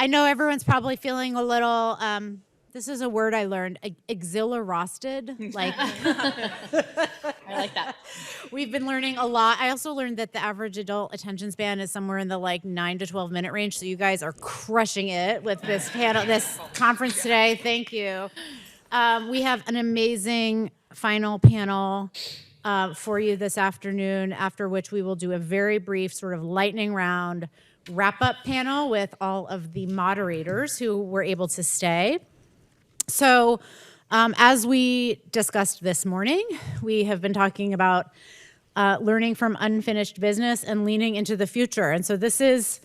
know everyone's probably feeling a little, this is a word I learned, exhilarosted. Like, I like that. We've been learning a lot. I also learned that the average adult attention span is somewhere in the 9 to 12 minute range. So you guys are crushing it with this panel, this conference today. Thank you. We have an amazing final panel for you this afternoon, after which we will do a very brief sort of lightning round wrap-up panel with all of the moderators who were able to stay. So as we discussed this morning, we have been talking about learning from unfinished business and leaning into the future. And so this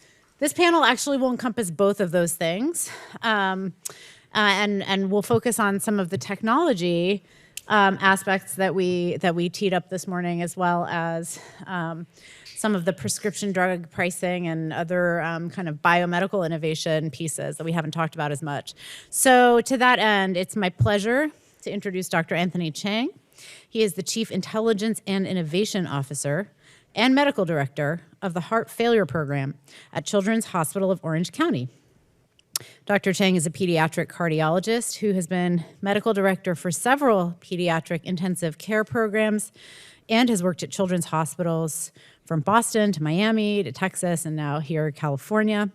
panel actually will encompass both of those things. And we'll focus on some of the technology aspects that we teed up this morning, as well as some of the prescription drug pricing and other kind of biomedical innovation pieces that we haven't talked about as much. So to that end, it's my pleasure to introduce Dr. Anthony Chang. He is the Chief Intelligence and Innovation Officer and Medical Director of the Heart Failure Program at Children's Hospital of Orange County. Dr. Chang is a pediatric cardiologist who has been medical director for several pediatric intensive care programs and has worked at children's hospitals from Boston to Miami to Texas and now here in California.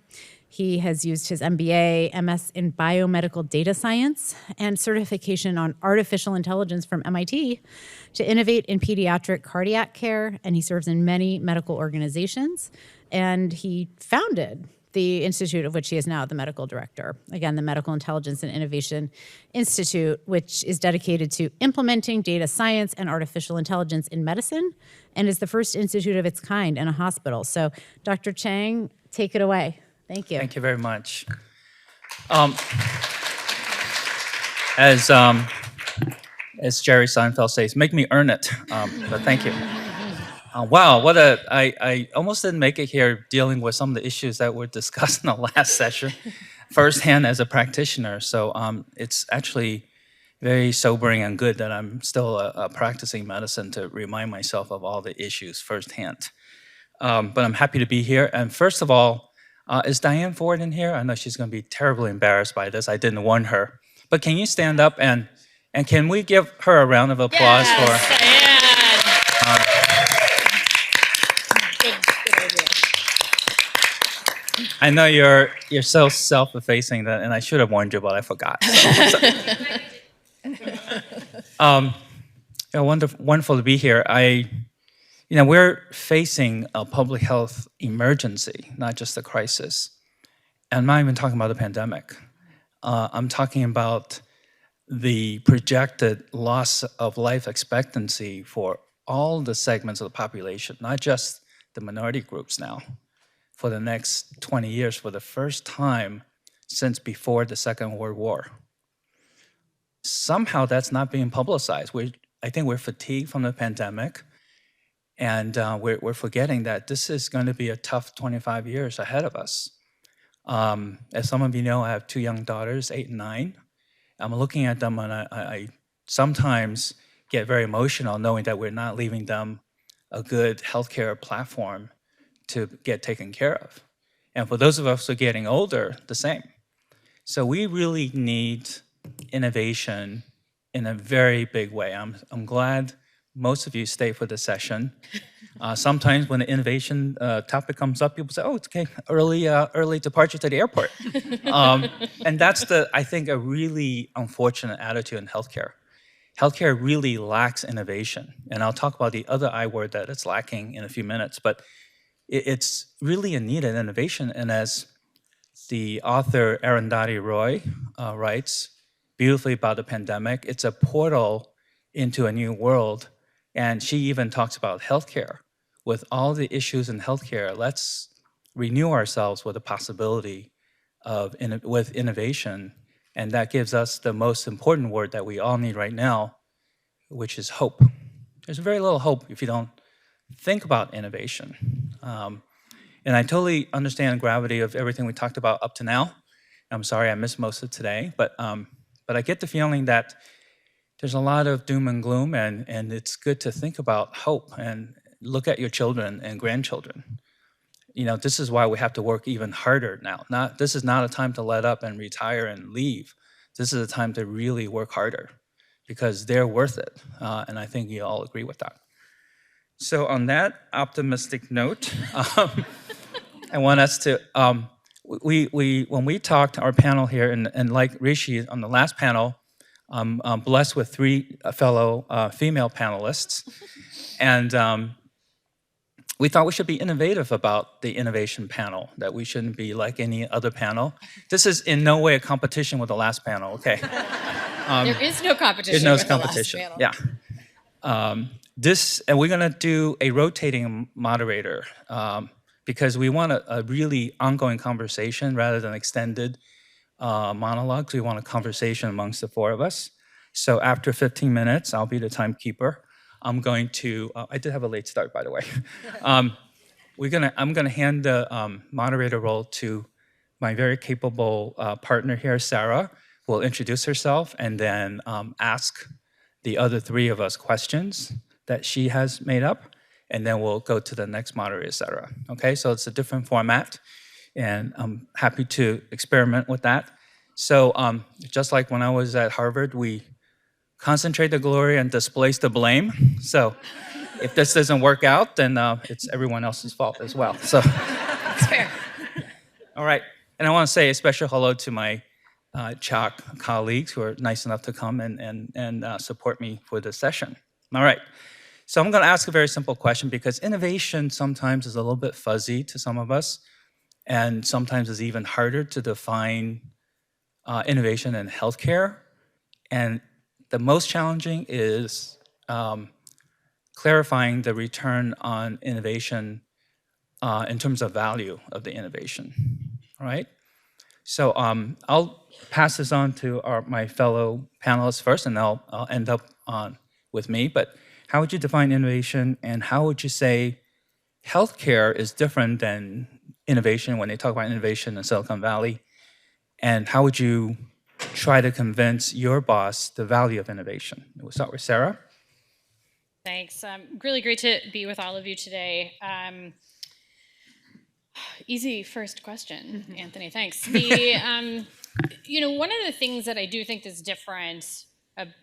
He has used his MBA, MS in biomedical data science, and certification on artificial intelligence from MIT to innovate in pediatric cardiac care, and he serves in many medical organizations. And he founded the institute of which he is now the medical director. Again, the Medical Intelligence and Innovation Institute, which is dedicated to implementing data science and artificial intelligence in medicine and is the first institute of its kind in a hospital. So Dr. Chang, take it away. Thank you. Thank you very much. As Jerry Seinfeld says, make me earn it, but thank you. Wow, I almost didn't make it here dealing with some of the issues that were discussed in the last session firsthand as a practitioner. So it's actually very sobering and good that I'm still practicing medicine to remind myself of all the issues firsthand. But I'm happy to be here. And first of all, is Diane Ford in here? I know she's going to be terribly embarrassed by this. I didn't warn her. But can you stand up and can we give her a round of applause for? I know you're so self-effacing that, and I should have warned you, but I forgot. Wonderful to be here. We're facing a public health emergency, not just a crisis. And I'm not even talking about the pandemic. I'm talking about the projected loss of life expectancy for all the segments of the population, not just the minority groups now, for the next 20 years, for the first time since before the Second World War. Somehow that's not being publicized. I think we're fatigued from the pandemic, and we're forgetting that this is going to be a tough 25 years ahead of us. As some of you know, I have two young daughters, 8 and 9. I'm looking at them, and I sometimes get very emotional knowing that we're not leaving them a good healthcare platform to get taken care of. And for those of us who are getting older, the same. So we really need innovation in a very big way. I'm glad most of you stay for the session. Sometimes when the innovation topic comes up, people say, oh, it's okay, early departure to the airport. And that's I think, a really unfortunate attitude in healthcare. Healthcare really lacks innovation. And I'll talk about the other I word that it's lacking in a few minutes, but it's really a needed innovation. And as the author Arundhati Roy writes beautifully about the pandemic, it's a portal into a new world. And she even talks about healthcare. With all the issues in healthcare, let's renew ourselves with the possibility of with innovation. And that gives us the most important word that we all need right now, which is hope. There's very little hope if you don't think about innovation. And I totally understand the gravity of everything we talked about up to now. I'm sorry I missed most of today, but I get the feeling that there's a lot of doom and gloom, and it's good to think about hope and look at your children and grandchildren. this is why we have to work even harder now. This is not a time to let up and retire and leave. This is a time to really work harder because they're worth it. And I think you all agree with that. So on that optimistic note, I want us to, when we talked our panel here, and like Rishi on the last panel, I'm blessed with 3 fellow female panelists. And we thought we should be innovative about the innovation panel, that we shouldn't be like any other panel. This is in no way a competition with the last panel, okay? There is no competition. There's no with competition, the last panel. yeah. And we're gonna do a rotating moderator because we want a really ongoing conversation rather than extended monologues. We want a conversation amongst the 4 of us. So after 15 minutes, I'll be the timekeeper. I'm going to, I did have a late start, by the way. I'm gonna hand the moderator role to my very capable partner here, Sarah, who will introduce herself and then ask the other 3 of us questions that she has made up, and then we'll go to the next moderator, Sarah. Okay, so it's a different format, and I'm happy to experiment with that. So just like when I was at Harvard, we concentrate the glory and displace the blame. So if this doesn't work out, then it's everyone else's fault as well. So That's fair. all right, and I want to say a special hello to my CHOC colleagues who are nice enough to come and support me for this session. All right, so I'm going to ask a very simple question because innovation sometimes is a little bit fuzzy to some of us, and sometimes it's even harder to define innovation in healthcare. And the most challenging is clarifying the return on innovation in terms of value of the innovation, all right? So I'll pass this on to my fellow panelists first, and I'll end up with me. But how would you define innovation, and how would you say healthcare is different than innovation when they talk about innovation in Silicon Valley? And how would you try to convince your boss the value of innovation? We'll start with Sarah. Thanks. Really great to be with all of you today. Easy first question, Anthony. Thanks. One of the things that I do think is different.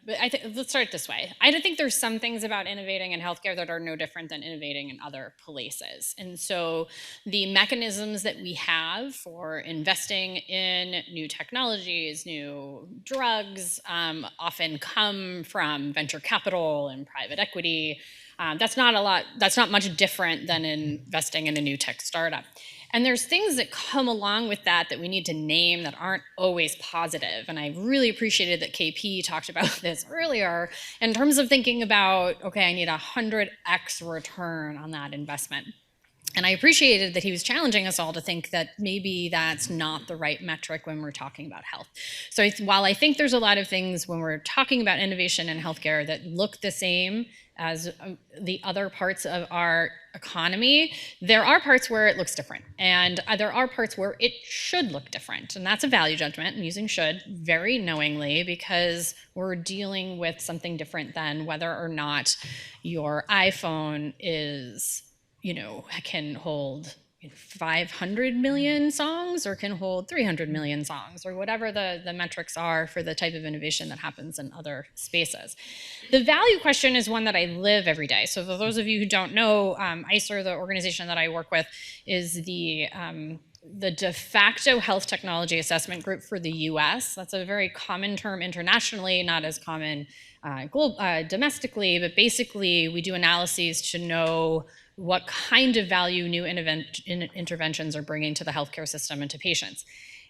Let's start this way. I don't think there's some things about innovating in healthcare that are no different than innovating in other places. And so the mechanisms that we have for investing in new technologies, new drugs, often come from venture capital and private equity. That's not much different than investing in a new tech startup. And there's things that come along with that we need to name that aren't always positive. And I really appreciated that KP talked about this earlier in terms of thinking about, okay, I need 100x return on that investment. And I appreciated that he was challenging us all to think that maybe that's not the right metric when we're talking about health. So while I think there's a lot of things when we're talking about innovation in healthcare that look the same as the other parts of our economy, there are parts where it looks different. And there are parts where it should look different. And that's a value judgment. I'm using should very knowingly because we're dealing with something different than whether or not your iPhone is, can hold 500 million songs or can hold 300 million songs or whatever the metrics are for the type of innovation that happens in other spaces. The value question is one that I live every day. So for those of you who don't know, ICER, the organization that I work with, is the de facto health technology assessment group for the US. That's a very common term internationally, not as common domestically, but basically we do analyses to know what kind of value new interventions are bringing to the healthcare system and to patients.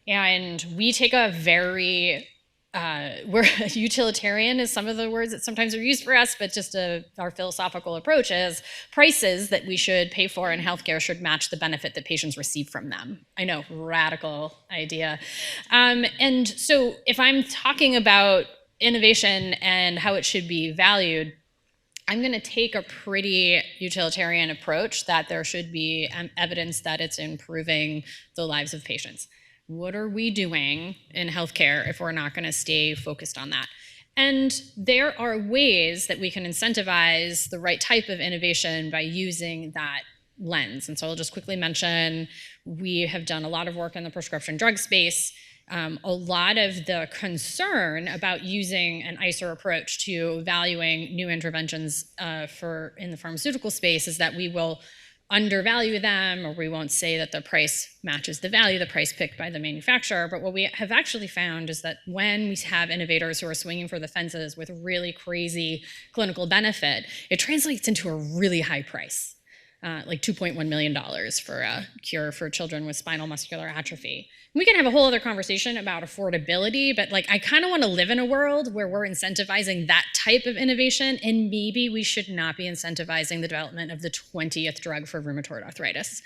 And we take a very, we're utilitarian is some of the words that sometimes are used for us, but just our philosophical approach is prices that we should pay for in healthcare should match the benefit that patients receive from them. I know, radical idea. And so if I'm talking about innovation and how it should be valued, I'm going to take a pretty utilitarian approach that there should be evidence that it's improving the lives of patients. What are we doing in healthcare if we're not going to stay focused on that? And there are ways that we can incentivize the right type of innovation by using that lens. And so I'll just quickly mention, we have done a lot of work in the prescription drug space. A lot of the concern about using an ICER approach to valuing new interventions in the pharmaceutical space is that we will undervalue them, or we won't say that the price matches the value, the price picked by the manufacturer. But what we have actually found is that when we have innovators who are swinging for the fences with really crazy clinical benefit, it translates into a really high price. Like $2.1 million for a cure for children with spinal muscular atrophy. We can have a whole other conversation about affordability, but like I kind of want to live in a world where we're incentivizing that type of innovation, and maybe we should not be incentivizing the development of the 20th drug for rheumatoid arthritis.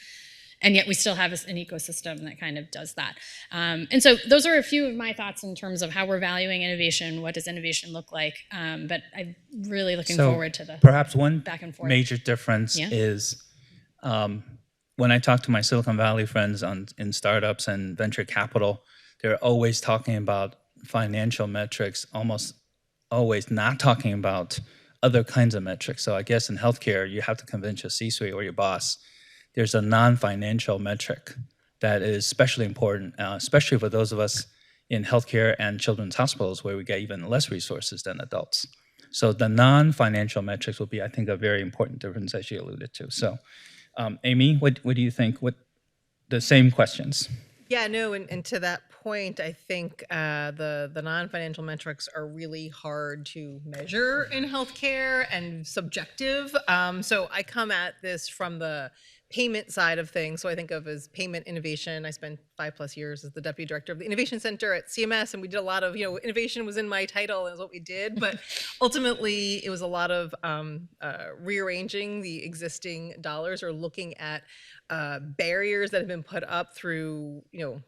And yet we still have an ecosystem that kind of does that. And so those are a few of my thoughts in terms of how we're valuing innovation. What does innovation look like? But I'm really looking forward to the perhaps one back and forth. major difference is when I talk to my Silicon Valley friends in startups and venture capital, they're always talking about financial metrics, almost always not talking about other kinds of metrics. So I guess in healthcare, you have to convince your C-suite or your boss. There's a non-financial metric that is especially important, especially for those of us in healthcare and children's hospitals where we get even less resources than adults. So the non-financial metrics will be, I think, a very important difference, as you alluded to. So, Amy, what do you think? The same questions. Yeah, no, and to that point, I think the non-financial metrics are really hard to measure in healthcare and subjective. So I come at this from the payment side of things. So I think of as payment innovation. I spent 5+ years as the deputy director of the innovation center at CMS, and we did a lot of, innovation was in my title is what we did, but ultimately it was a lot of rearranging the existing dollars or looking at barriers that have been put up through, I don't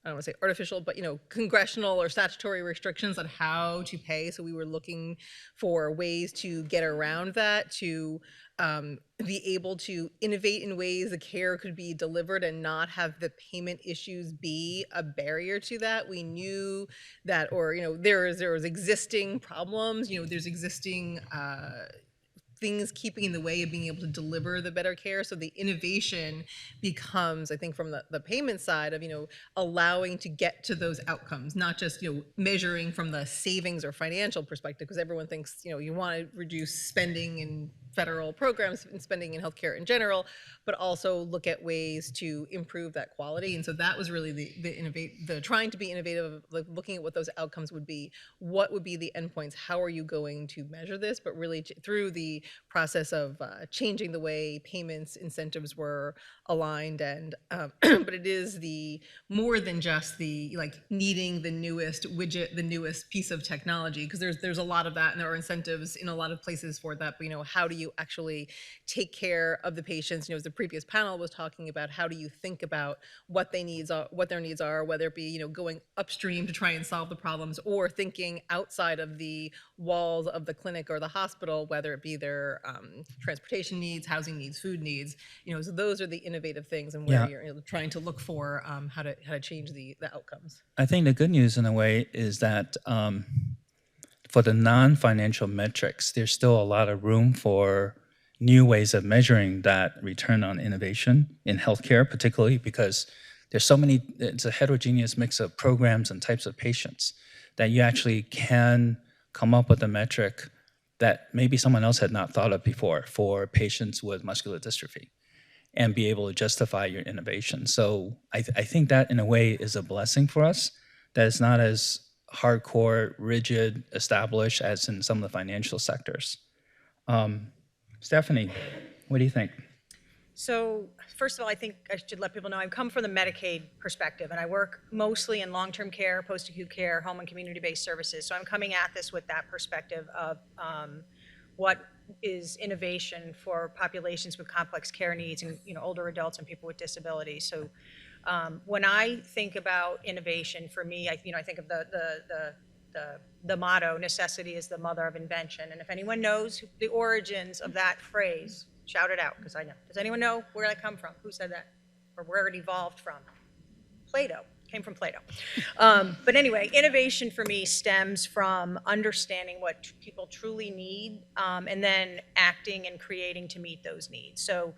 want to say artificial, but congressional or statutory restrictions on how to pay. So we were looking for ways to get around that, to be able to innovate in ways the care could be delivered and not have the payment issues be a barrier to that. We knew that, or there was existing problems. There's existing things keeping in the way of being able to deliver the better care. So the innovation becomes, I think, from the payment side of, allowing to get to those outcomes, not just, measuring from the savings or financial perspective, because everyone thinks, you want to reduce spending in federal programs and spending in healthcare in general, but also look at ways to improve that quality. And so that was really the trying to be innovative, like looking at what those outcomes would be, what would be the endpoints, how are you going to measure this, but really through the process of changing the way payments incentives were aligned. And but it is the more than just the needing the newest widget, the newest piece of technology, because there's a lot of that, and there are incentives in a lot of places for that. But how do you actually take care of the patients? As the previous panel was talking about, how do you think about what their needs are, whether it be going upstream to try and solve the problems, or thinking outside of the walls of the clinic or the hospital, whether it be their transportation needs, housing needs, food needs. So those are the innovative things, and where you're trying to look for how to change the outcomes. I think the good news in a way is that for the non-financial metrics, there's still a lot of room for new ways of measuring that return on innovation in healthcare, particularly because there's it's a heterogeneous mix of programs and types of patients that you actually can come up with a metric that maybe someone else had not thought of before for patients with muscular dystrophy, and be able to justify your innovation. So I think that in a way is a blessing for us, that it's not as hardcore, rigid, established as in some of the financial sectors. Stephanie, what do you think? So first of all, I think I should let people know I come from the Medicaid perspective, and I work mostly in long-term care, post-acute care, home and community-based services. So I'm coming at this with that perspective of what is innovation for populations with complex care needs, and older adults and people with disabilities. So when I think about innovation, for me, I think of the motto, necessity is the mother of invention. And if anyone knows the origins of that phrase, shout it out, because I know. Does anyone know where that come from? Who said that? Or where it evolved from? Plato. Came from Plato. But anyway, innovation for me stems from understanding what people truly need, and then acting and creating to meet those needs. So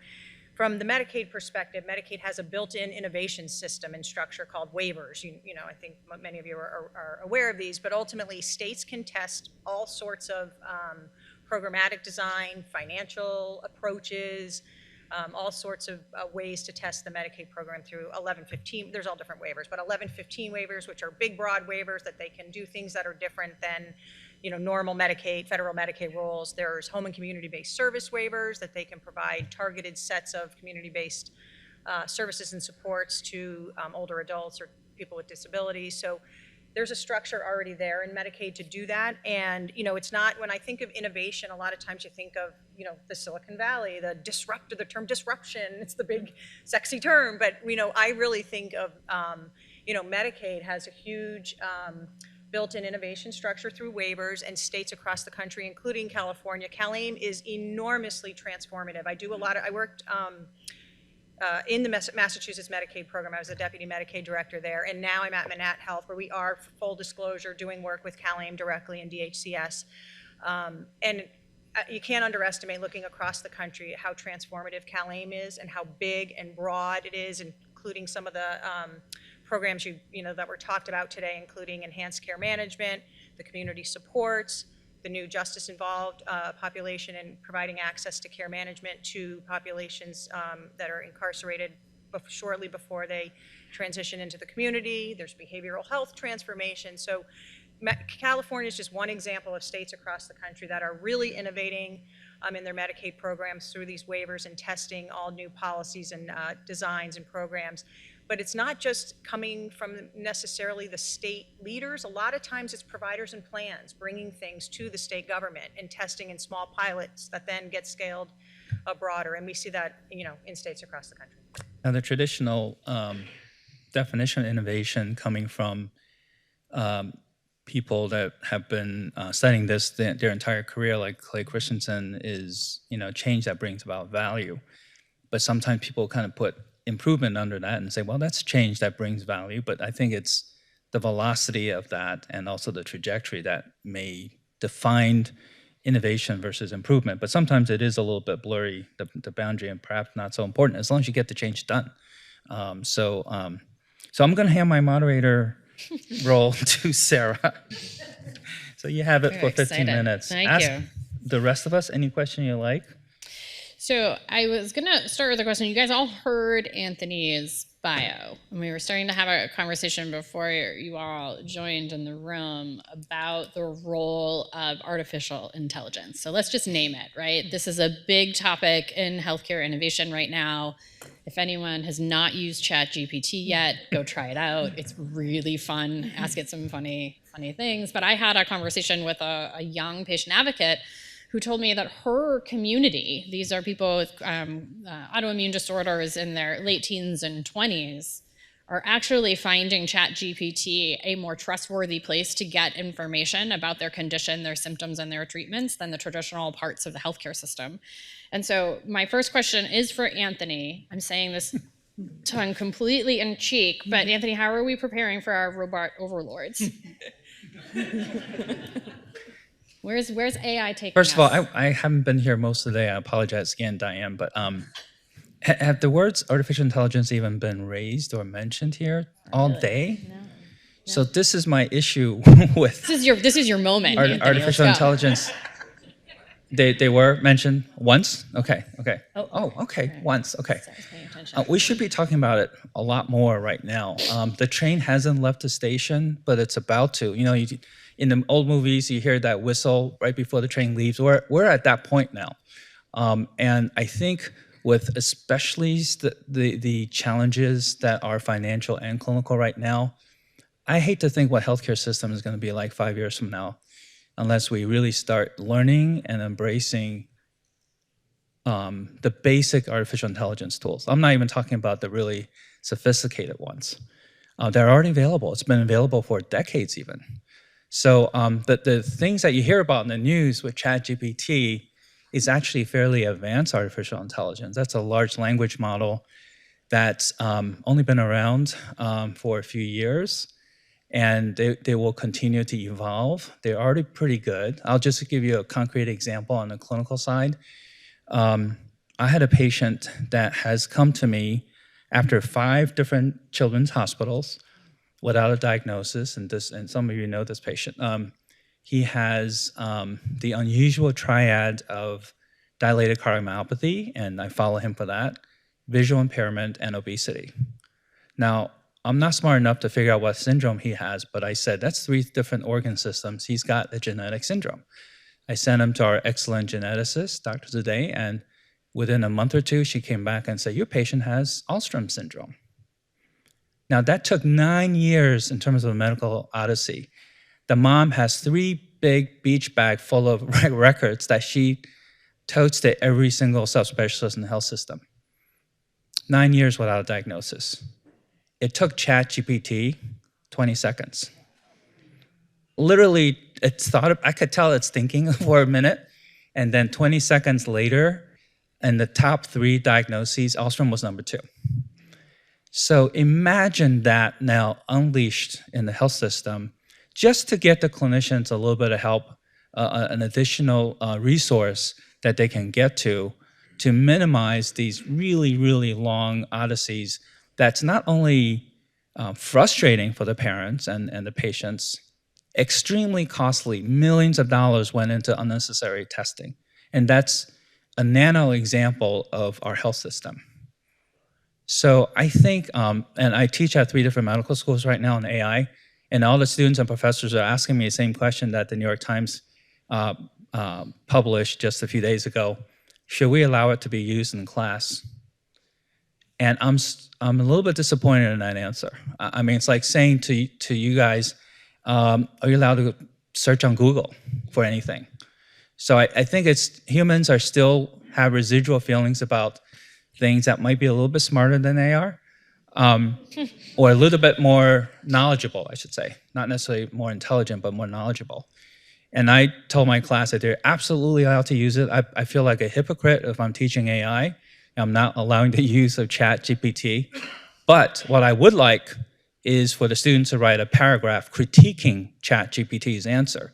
From the Medicaid perspective, Medicaid has a built-in innovation system and structure called waivers. You know, I think many of you are aware of these, but ultimately states can test all sorts of programmatic design, financial approaches, all sorts of ways to test the Medicaid program through 1115. There's all different waivers, but 1115 waivers, which are big, broad waivers that they can do things that are different than, you know, normal Medicaid, federal Medicaid rules. There's home and community-based service waivers that they can provide targeted sets of community-based services and supports to older adults or people with disabilities. So there's a structure already there in Medicaid to do that. And, you know, it's not, when I think of innovation, a lot of times you think of, you know, the Silicon Valley, the term disruption, it's the big sexy term. But, you know, I really think of, you know, Medicaid has a huge built-in innovation structure through waivers, and states across the country, including California. CalAIM is enormously transformative. I worked in the Massachusetts Medicaid program. I was the deputy Medicaid director there, and now I'm at Manatt Health, where we are, full disclosure, doing work with CalAIM directly in DHCS. And you can't underestimate, looking across the country, how transformative CalAIM is and how big and broad it is, including some of the programs you know that were talked about today, including enhanced care management, the community supports, the new justice involved population, and providing access to care management to populations that are incarcerated shortly before they transition into the community. There's behavioral health transformation. So California is just one example of states across the country that are really innovating in their Medicaid programs through these waivers and testing all new policies and designs and programs. But it's not just coming from necessarily the state leaders. A lot of times it's providers and plans bringing things to the state government and testing in small pilots that then get scaled broader. And we see that, you know, in states across the country. Now, the traditional definition of innovation coming from people that have been studying this their entire career, like Clay Christensen, is, you know, change that brings about value. But sometimes people kind of put improvement under that and say, well, that's change that brings value. But I think it's the velocity of that and also the trajectory that may define innovation versus improvement. But sometimes it is a little bit blurry, the boundary, and perhaps not so important as long as you get the change done. So I'm going to hand my moderator role to Sarah. So you have it for 15 minutes. Thank you. The rest of us, any question you like? So I was going to start with a question. You guys all heard Anthony's bio, and we were starting to have a conversation before you all joined in the room about the role of artificial intelligence. So let's just name it, right? This is a big topic in healthcare innovation right now. If anyone has not used ChatGPT yet, go try it out. It's really fun. Ask it some funny things. But I had a conversation with a young patient advocate who told me that her community, these are people with autoimmune disorders in their late teens and 20s, are actually finding ChatGPT a more trustworthy place to get information about their condition, their symptoms, and their treatments than the traditional parts of the healthcare system. And so my first question is for Anthony. I'm saying this tongue completely in cheek, but Anthony, how are we preparing for our robot overlords? Where's AI taking us? First of all, I haven't been here most of the day. I apologize again, Diane, but have the words artificial intelligence even been raised or mentioned here all day? No. So this is my issue with This is your moment, Anthony. artificial Let's go. intelligence. They were mentioned once? Okay. Oh, Okay, once, okay. I was paying attention. We should be talking about it a lot more right now. The train hasn't left the station, but it's about to. You know, in the old movies, you hear that whistle right before the train leaves. We're at that point now. And I think with especially the challenges that are financial and clinical right now, I hate to think what healthcare system is going to be like 5 years from now, unless we really start learning and embracing the basic artificial intelligence tools. I'm not even talking about the really sophisticated ones. They're already available. It's been available for decades even. So the things that you hear about in the news with ChatGPT is actually fairly advanced artificial intelligence. That's a large language model that's only been around for a few years, and they will continue to evolve. They're already pretty good. I'll just give you a concrete example on the clinical side. I had a patient that has come to me after 5 different children's hospitals without a diagnosis, and some of you know this patient. He has the unusual triad of dilated cardiomyopathy, and I follow him for that, visual impairment, and obesity. Now, I'm not smart enough to figure out what syndrome he has, but I said, that's 3 different organ systems. He's got a genetic syndrome. I sent him to our excellent geneticist, Dr. Today, and within a month or 2, she came back and said, your patient has Alström syndrome. Now, that took 9 years in terms of a medical odyssey. The mom has 3 big beach bags full of records that she totes to every single subspecialist in the health system. 9 years without a diagnosis. It took ChatGPT 20 seconds. Literally, I could tell it's thinking for a minute, and then 20 seconds later, in the top 3 diagnoses, Alström was number 2. So imagine that now unleashed in the health system, just to get the clinicians a little bit of help, an additional resource that they can get to minimize these really, really long odysseys that's not only frustrating for the parents and the patients, extremely costly. Millions of dollars went into unnecessary testing. And that's a nano example of our health system. So I think, and I teach at 3 different medical schools right now in AI, and all the students and professors are asking me the same question that the New York Times published just a few days ago. Should we allow it to be used in class? And I'm a little bit disappointed in that answer. I mean, it's like saying to you guys, are you allowed to search on Google for anything? So I think humans are still have residual feelings about things that might be a little bit smarter than they are, or a little bit more knowledgeable, I should say. Not necessarily more intelligent, but more knowledgeable. And I told my class that they're absolutely allowed to use it. I feel like a hypocrite if I'm teaching AI. I'm not allowing the use of ChatGPT. But what I would like is for the students to write a paragraph critiquing ChatGPT's answer.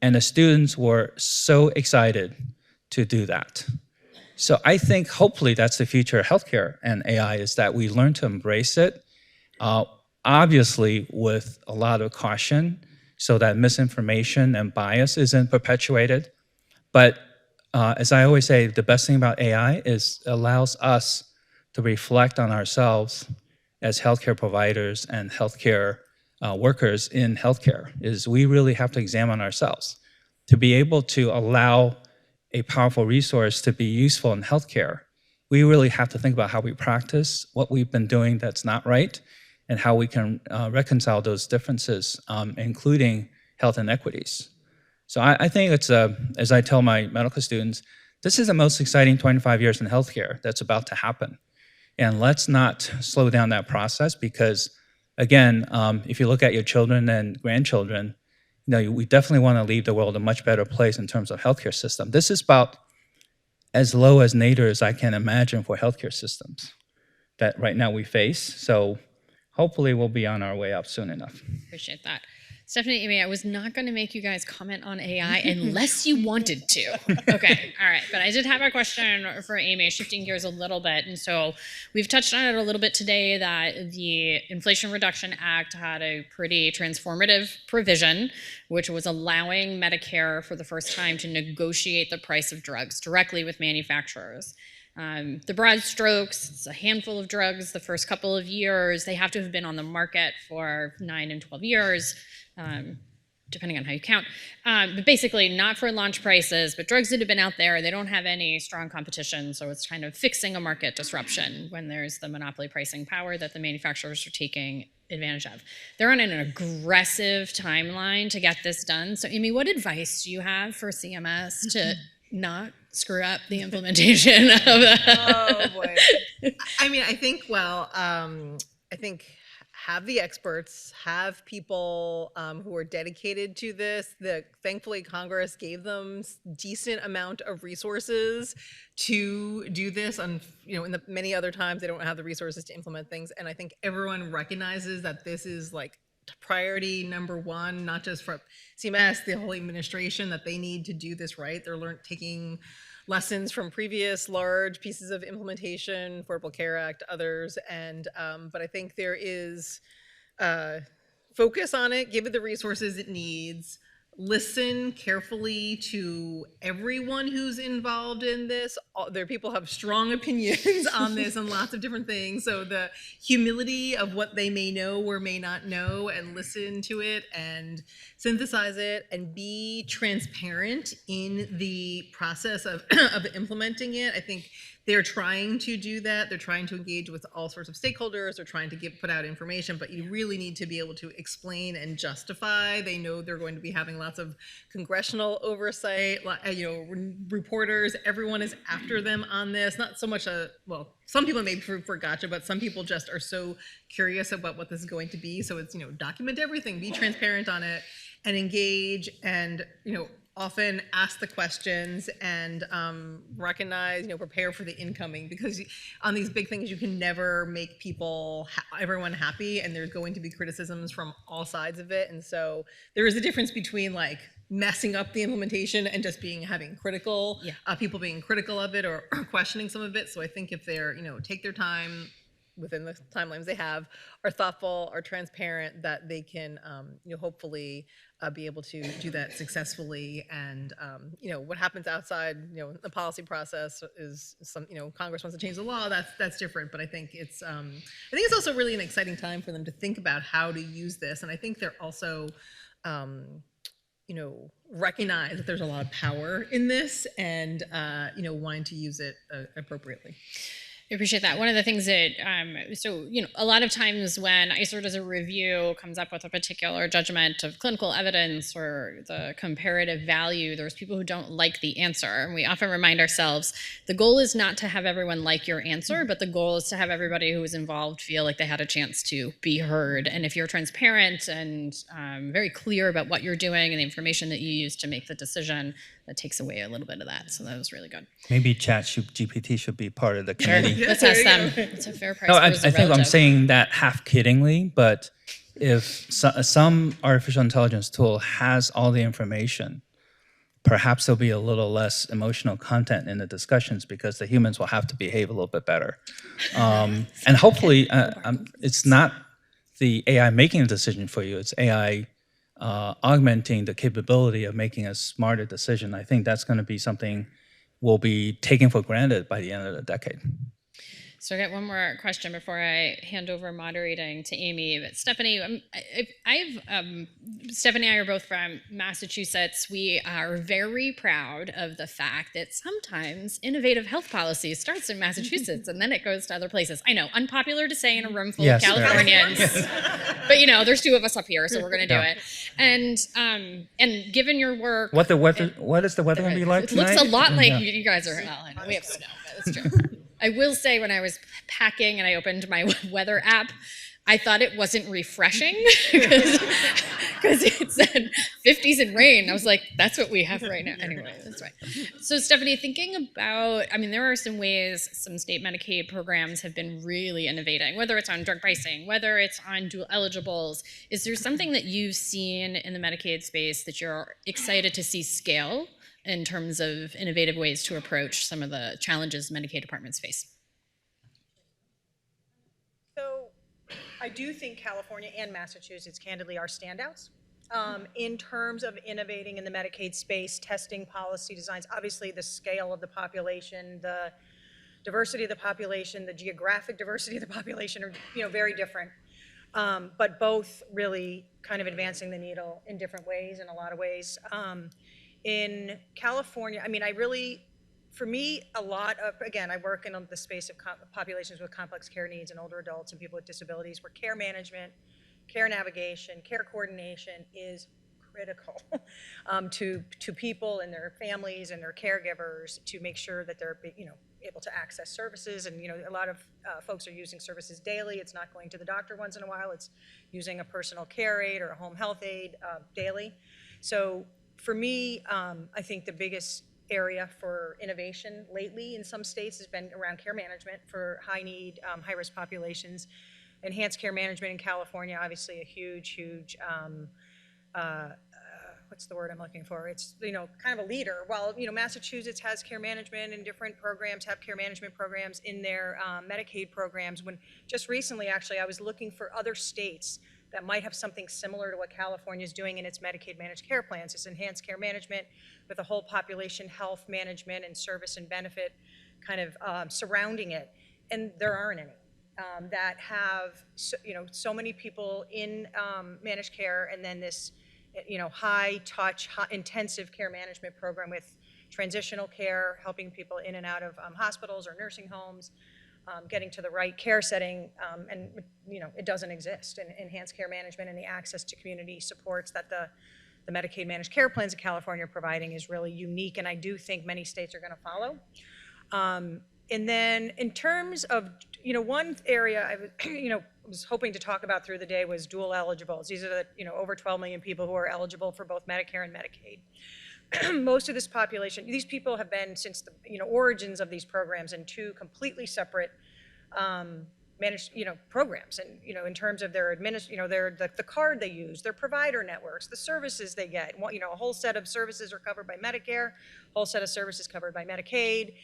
And the students were so excited to do that. So I think hopefully that's the future of healthcare and AI, is that we learn to embrace it, obviously with a lot of caution, so that misinformation and bias isn't perpetuated. But as I always say, the best thing about AI is it allows us to reflect on ourselves as healthcare providers and healthcare workers in healthcare. Is we really have to examine ourselves to be able to allow a powerful resource to be useful in healthcare. We really have to think about how we practice, what we've been doing that's not right, and how we can reconcile those differences, including health inequities. So I think it's, as I tell my medical students, this is the most exciting 25 years in healthcare that's about to happen. And let's not slow down that process, because, again, if you look at your children and grandchildren, we definitely want to leave the world a much better place in terms of healthcare system. This is about as low as nadir as I can imagine for healthcare systems that right now we face. So hopefully we'll be on our way up soon enough. Appreciate that. Stephanie, Amy, I was not going to make you guys comment on AI unless you wanted to. Okay, all right. But I did have a question for Amy, shifting gears a little bit. And so we've touched on it a little bit today, that the Inflation Reduction Act had a pretty transformative provision, which was allowing Medicare for the first time to negotiate the price of drugs directly with manufacturers. The broad strokes, it's a handful of drugs the first couple of years. They have to have been on the market for 9 and 12 years. Depending on how you count, but basically not for launch prices, but drugs that have been out there, they don't have any strong competition, so it's kind of fixing a market disruption when there's the monopoly pricing power that the manufacturers are taking advantage of. They're on an aggressive timeline to get this done. So Amy, what advice do you have for CMS to not screw up the implementation of that? Oh boy. I mean, I think, have the experts, have people who are dedicated to this. Thankfully, Congress gave them decent amount of resources to do this. And in the many other times, they don't have the resources to implement things. And I think everyone recognizes that this is like priority number one, not just for CMS, the whole administration, that they need to do this right. They're taking lessons from previous large pieces of implementation, Affordable Care Act, others, and but I think there is focus on it, give it the resources it needs, listen carefully to everyone who's involved in this. There people have strong opinions on this and lots of different things. So the humility of what they may know or may not know, and listen to it and synthesize it and be transparent in the process of, of implementing it. I think they're trying to do that. They're trying to engage with all sorts of stakeholders. They're trying to put out information, but you really need to be able to explain and justify. They know they're going to be having lots of congressional oversight, reporters. Everyone is after them on this. Not so much some people may for gotcha, but some people just are so curious about what this is going to be. So it's, document everything, be transparent on it, and engage, and, often ask the questions, and recognize, prepare for the incoming, because on these big things, you can never make everyone happy, and there's going to be criticisms from all sides of it. And so there is a difference between messing up the implementation and just having critical, people being critical of it or questioning some of it. So I think if they're, take their time within the timelines they have, are thoughtful, are transparent, that they can, hopefully be able to do that successfully. And, what happens outside, the policy process is Congress wants to change the law. That's different. But I think it's also really an exciting time for them to think about how to use this. And I think they're also, recognize that there's a lot of power in this, and, wanting to use it appropriately. I appreciate that. One of the things that, a lot of times when ICER does a review, comes up with a particular judgment of clinical evidence or the comparative value, there's people who don't like the answer. And we often remind ourselves, the goal is not to have everyone like your answer, but the goal is to have everybody who was involved feel like they had a chance to be heard. And if you're transparent and very clear about what you're doing and the information that you use to make the decision, that takes away a little bit of that. So that was really good. Maybe GPT should be part of the committee. Let's ask them. It's a fair price. No, I think I'm saying that half kiddingly, but if some artificial intelligence tool has all the information, perhaps there'll be a little less emotional content in the discussions, because the humans will have to behave a little bit better. And hopefully, it's not the AI making a decision for you, it's AI augmenting the capability of making a smarter decision. I think that's going to be something we'll be taking for granted by the end of the decade. So I got one more question before I hand over moderating to Amy. But Stephanie, Stephanie and I are both from Massachusetts. We are very proud of the fact that sometimes innovative health policy starts in Massachusetts and then it goes to other places. I know, unpopular to say in a room full of Californians, but there's two of us up here, so we're going to do it. And given your work, what is the weather going to be like tonight? It looks a lot like you guys are. Well, I know we have snow, but that's true. I will say, when I was packing and I opened my weather app, I thought it wasn't refreshing because it said 50s and rain. I was like, that's what we have right now. Anyway, that's right. So Stephanie, thinking about, there are some ways some state Medicaid programs have been really innovating, whether it's on drug pricing, whether it's on dual eligibles. Is there something that you've seen in the Medicaid space that you're excited to see scale in terms of innovative ways to approach some of the challenges Medicaid departments face? So I do think California and Massachusetts, candidly, are standouts in terms of innovating in the Medicaid space, testing policy designs. Obviously, the scale of the population, the diversity of the population, the geographic diversity of the population are very different. But both really kind of advancing the needle in different ways, in a lot of ways. In California, for me, a lot of, again, I work in the space of populations with complex care needs and older adults and people with disabilities, where care management, care navigation, care coordination is critical to people and their families and their caregivers, to make sure that they're able to access services. And a lot of folks are using services daily. It's not going to the doctor once in a while. It's using a personal care aide or a home health aide daily. So for me, I think the biggest area for innovation lately in some states has been around care management for high need, high risk populations. Enhanced care management in California, obviously a huge what's the word I'm looking for? It's, kind of a leader. While, Massachusetts has care management and different programs have care management programs in their Medicaid programs. When just recently, actually, I was looking for other states that might have something similar to what California is doing in its Medicaid managed care plans. It's enhanced care management with a whole population health management and service and benefit kind of surrounding it. And there aren't any. That have so many people in managed care, and then this high touch, intensive care management program with transitional care, helping people in and out of hospitals or nursing homes, getting to the right care setting, and it doesn't exist. And enhanced care management and the access to community supports that the Medicaid managed care plans in California are providing is really unique, and I do think many states are going to follow. And then in terms of, one area I was, was hoping to talk about through the day was dual eligibles. These are the, over 12 million people who are eligible for both Medicare and Medicaid. Most of this population, these people have been since the, origins of these programs in two completely separate managed, programs. And, in terms of their the card they use, their provider networks, the services they get, a whole set of services are covered by Medicare, a whole set of services covered by Medicaid.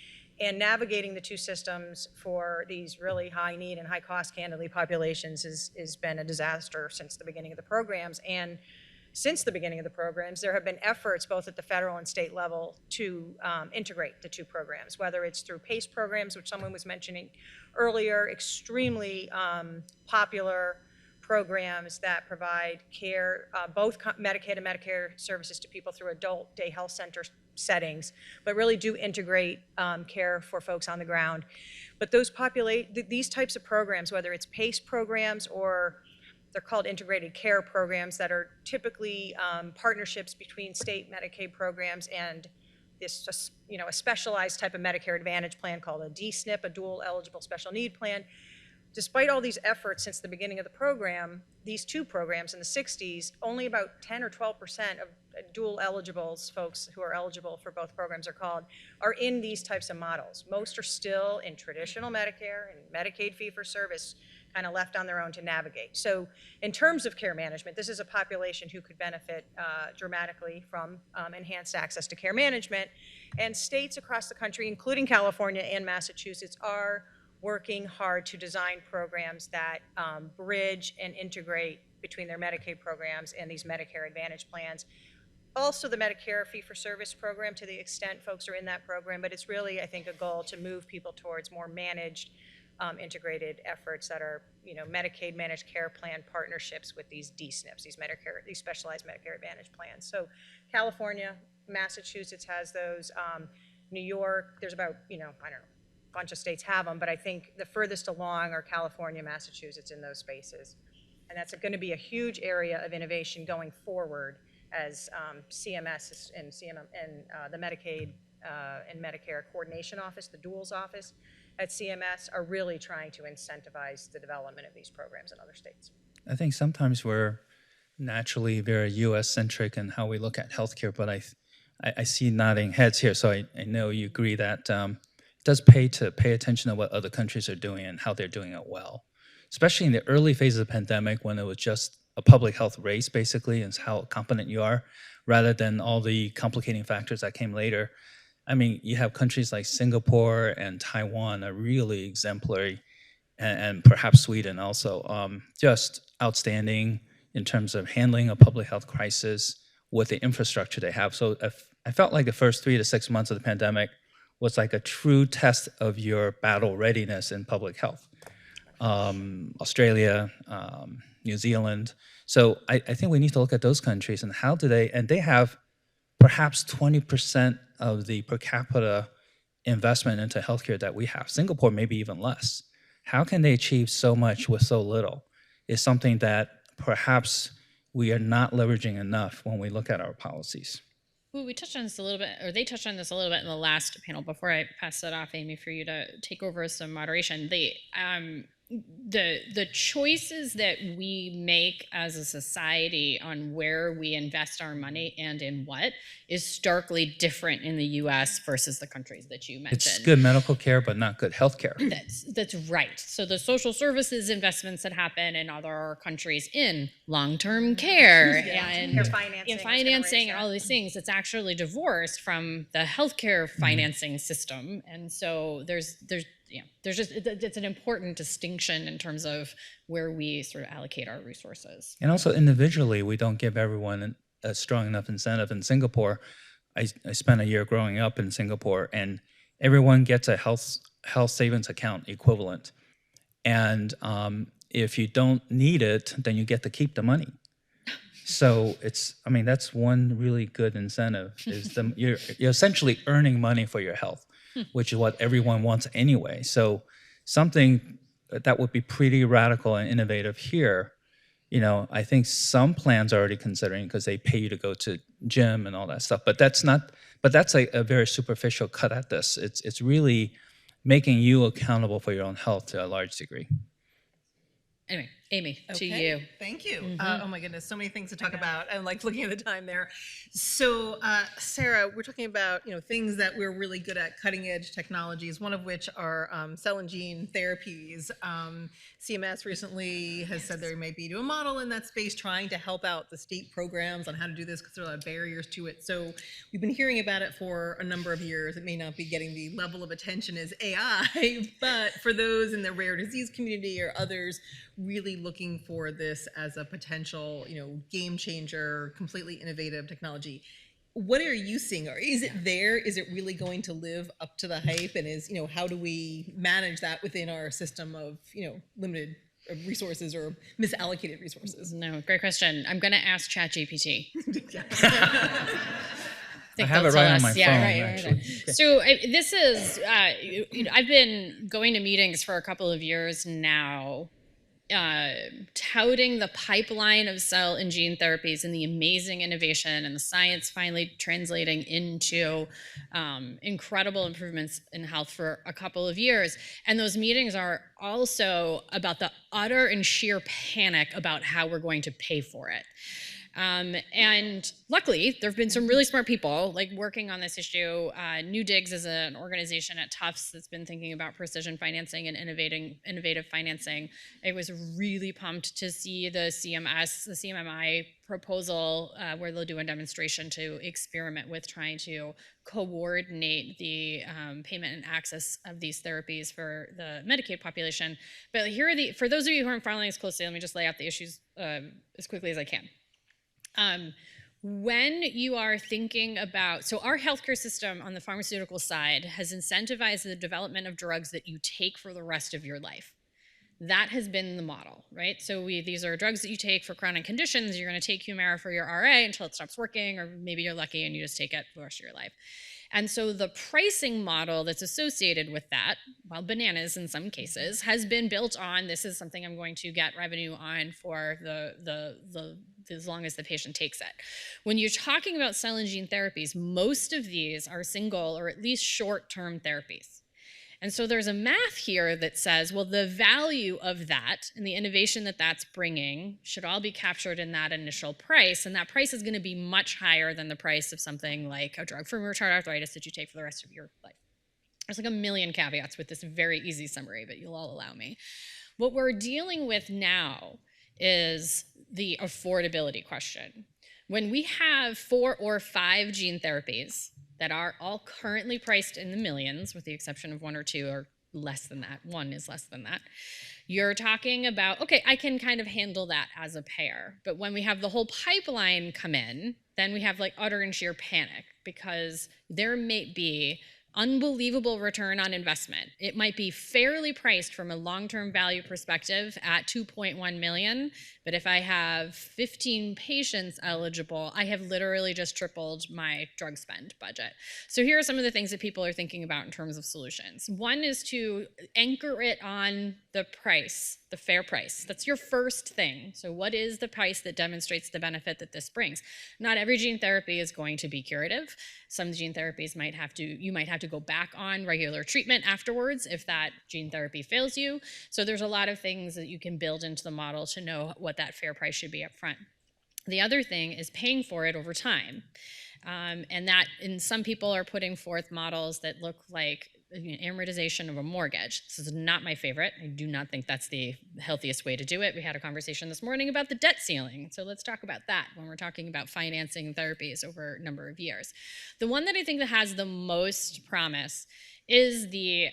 And navigating the two systems for these really high need and high cost, candidly, populations has been a disaster since the beginning of the programs. And since the beginning of the programs, there have been efforts both at the federal and state level to integrate the two programs, whether it's through PACE programs, which someone was mentioning earlier, extremely popular programs that provide care, both Medicaid and Medicare services to people through adult day health center settings, but really do integrate care for folks on the ground. But these types of programs, whether it's PACE programs or they're called integrated care programs that are typically partnerships between state Medicaid programs and this, a specialized type of Medicare Advantage plan called a DSNP, a dual eligible special need plan. Despite all these efforts since the beginning of the program, these two programs in the 60s, only about 10 or 12% of dual eligibles, folks who are eligible for both programs are in these types of models. Most are still in traditional Medicare and Medicaid fee-for-service, kind of left on their own to navigate. So in terms of care management, this is a population who could benefit dramatically from enhanced access to care management. And states across the country, including California and Massachusetts, are working hard to design programs that bridge and integrate between their Medicaid programs and these Medicare Advantage plans. Also the Medicare fee-for-service program, to the extent folks are in that program, but it's really, I think, a goal to move people towards more managed, integrated efforts that are, Medicaid managed care plan partnerships with these DSNPs, these specialized Medicare Advantage plans. So California, Massachusetts has those. New York, there's about, I don't know, a bunch of states have them, but I think the furthest along are California, Massachusetts in those spaces. And that's going to be a huge area of innovation going forward as CMS and the Medicaid and Medicare Coordination Office, the Duals Office at CMS, are really trying to incentivize the development of these programs in other states. I think sometimes we're naturally very U.S.-centric in how we look at healthcare, but I see nodding heads here, so I know you agree that it does pay to pay attention to what other countries are doing and how they're doing it well, especially in the early phases of the pandemic when it was just a public health race, basically, and how competent you are, rather than all the complicating factors that came later. I mean, you have countries like Singapore and Taiwan are really exemplary, and perhaps Sweden also, just outstanding in terms of handling a public health crisis with the infrastructure they have. So I felt like the first 3 to 6 months of the pandemic was like a true test of your battle readiness in public health. Australia, New Zealand. So I think we need to look at those countries and how do they have perhaps 20% of the per capita investment into healthcare that we have. Singapore, maybe even less. How can they achieve so much with so little is something that perhaps we are not leveraging enough when we look at our policies. Well, we touched on this a little bit, or they touched on this a little bit in the last panel. Before I pass that off, Amy, for you to take over some moderation, the choices that we make as a society on where we invest our money and in what is starkly different in the U.S. versus the countries that you mentioned. It's good medical care, but not good health care. That's right. So the social services investments that happen in other countries in long-term care and Care financing in is gonna raise financing and that. all these things, it's actually divorced from the healthcare financing system. And so there's just, it's an important distinction in terms of where we sort of allocate our resources. And also individually, we don't give everyone a strong enough incentive. In Singapore, I spent a year growing up in Singapore, and everyone gets a health savings account equivalent. And if you don't need it, then you get to keep the money. So that's one really good incentive, is you're essentially earning money for your health, which is what everyone wants anyway. So something that would be pretty radical and innovative here, I think some plans are already considering, because they pay you to go to gym and all that stuff. But that's a very superficial cut at this. It's really making you accountable for your own health to a large degree. Anyway, Amy, to Okay, you. thank you. Oh my goodness, so many things to talk about. I'm like looking at the time there. So Sarah, we're talking about things that we're really good at, cutting edge technologies, one of which are cell and gene therapies. CMS recently has said they may be doing a model in that space, trying to help out the state programs on how to do this, because there are a lot of barriers to it. So we've been hearing about it for a number of years. It may not be getting the level of attention as AI, but for those in the rare disease community or others really looking for this as a potential, game changer, completely innovative technology. What are you seeing? Or is it there? Is it really going to live up to the hype? And how do we manage that within our system of, limited resources or misallocated resources? No, great question. I'm going to ask ChatGPT. I have it right on my phone, actually. Okay. So this is, I've been going to meetings for a couple of years now, touting the pipeline of cell and gene therapies and the amazing innovation and the science finally translating into incredible improvements in health for a couple of years. And those meetings are also about the utter and sheer panic about how we're going to pay for it. And luckily, there have been some really smart people working on this issue. New Digs is an organization at Tufts that's been thinking about precision financing and innovative financing. I was really pumped to see the CMMI proposal where they'll do a demonstration to experiment with trying to coordinate the payment and access of these therapies for the Medicaid population. But here are for those of you who aren't following this closely, let me just lay out the issues as quickly as I can. When you are thinking about, so our healthcare system on the pharmaceutical side has incentivized the development of drugs that you take for the rest of your life. That has been the model, right? So these are drugs that you take for chronic conditions. You're going to take Humira for your RA until it stops working, or maybe you're lucky and you just take it for the rest of your life. And so the pricing model that's associated with that, while bananas in some cases, has been built on, this is something I'm going to get revenue on for as long as the patient takes it. When you're talking about cell and gene therapies, most of these are single or at least short-term therapies. And so there's a math here that says, well, the value of that and the innovation that that's bringing should all be captured in that initial price. And that price is going to be much higher than the price of something like a drug for rheumatoid arthritis that you take for the rest of your life. There's a million caveats with this very easy summary, but you'll all allow me. What we're dealing with now is the affordability question. When we have 4 or 5 gene therapies that are all currently priced in the millions, with the exception of 1 or 2 or less than that, 1 is less than that, you're talking about, okay, I can kind of handle that as a payer. But when we have the whole pipeline come in, then we have utter and sheer panic, because there may be unbelievable return on investment. It might be fairly priced from a long-term value perspective at $2.1 million, but if I have 15 patients eligible, I have literally just tripled my drug spend budget. So here are some of the things that people are thinking about in terms of solutions. One is to anchor it on the price, the fair price. That's your first thing. So what is the price that demonstrates the benefit that this brings? Not every gene therapy is going to be curative. Some gene therapies you might have to go back on regular treatment afterwards if that gene therapy fails you. So there's a lot of things that you can build into the model to know what that fair price should be up front. The other thing is paying for it over time. And that, and some people are putting forth models that look like amortization of a mortgage. This is not my favorite. I do not think that's the healthiest way to do it. We had a conversation this morning about the debt ceiling. So let's talk about that when we're talking about financing therapies over a number of years. The one that I think that has the most promise is the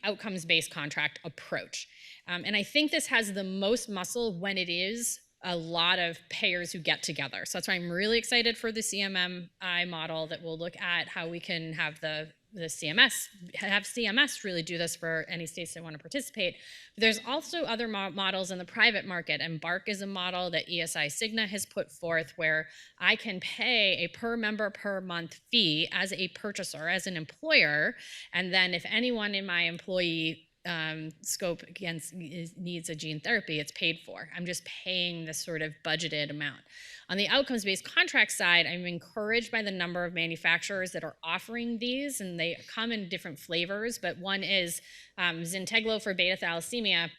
outcomes-based contract approach. And I think this has the most muscle when it is a lot of payers who get together. So that's why I'm really excited for the CMMI model that will look at how we can have the CMS really do this for any states that want to participate. But there's also other models in the private market, and BARC is a model that ESI Cigna has put forth where I can pay a per member per month fee as a purchaser, as an employer, and then if anyone in my employee scope needs a gene therapy, it's paid for. I'm just paying this sort of budgeted amount. On the outcomes-based contract side, I'm encouraged by the number of manufacturers that are offering these, and they come in different flavors, but one is Zynteglo for beta thalassemia.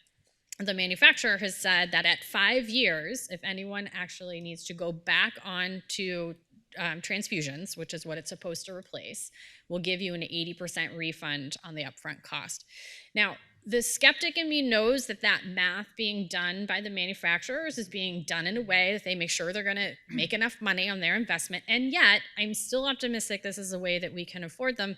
The manufacturer has said that at 5 years, if anyone actually needs to go back on to transfusions, which is what it's supposed to replace, will give you an 80% refund on the upfront cost. Now, the skeptic in me knows that that math being done by the manufacturers is being done in a way that they make sure they're going to make enough money on their investment, and yet I'm still optimistic this is a way that we can afford them.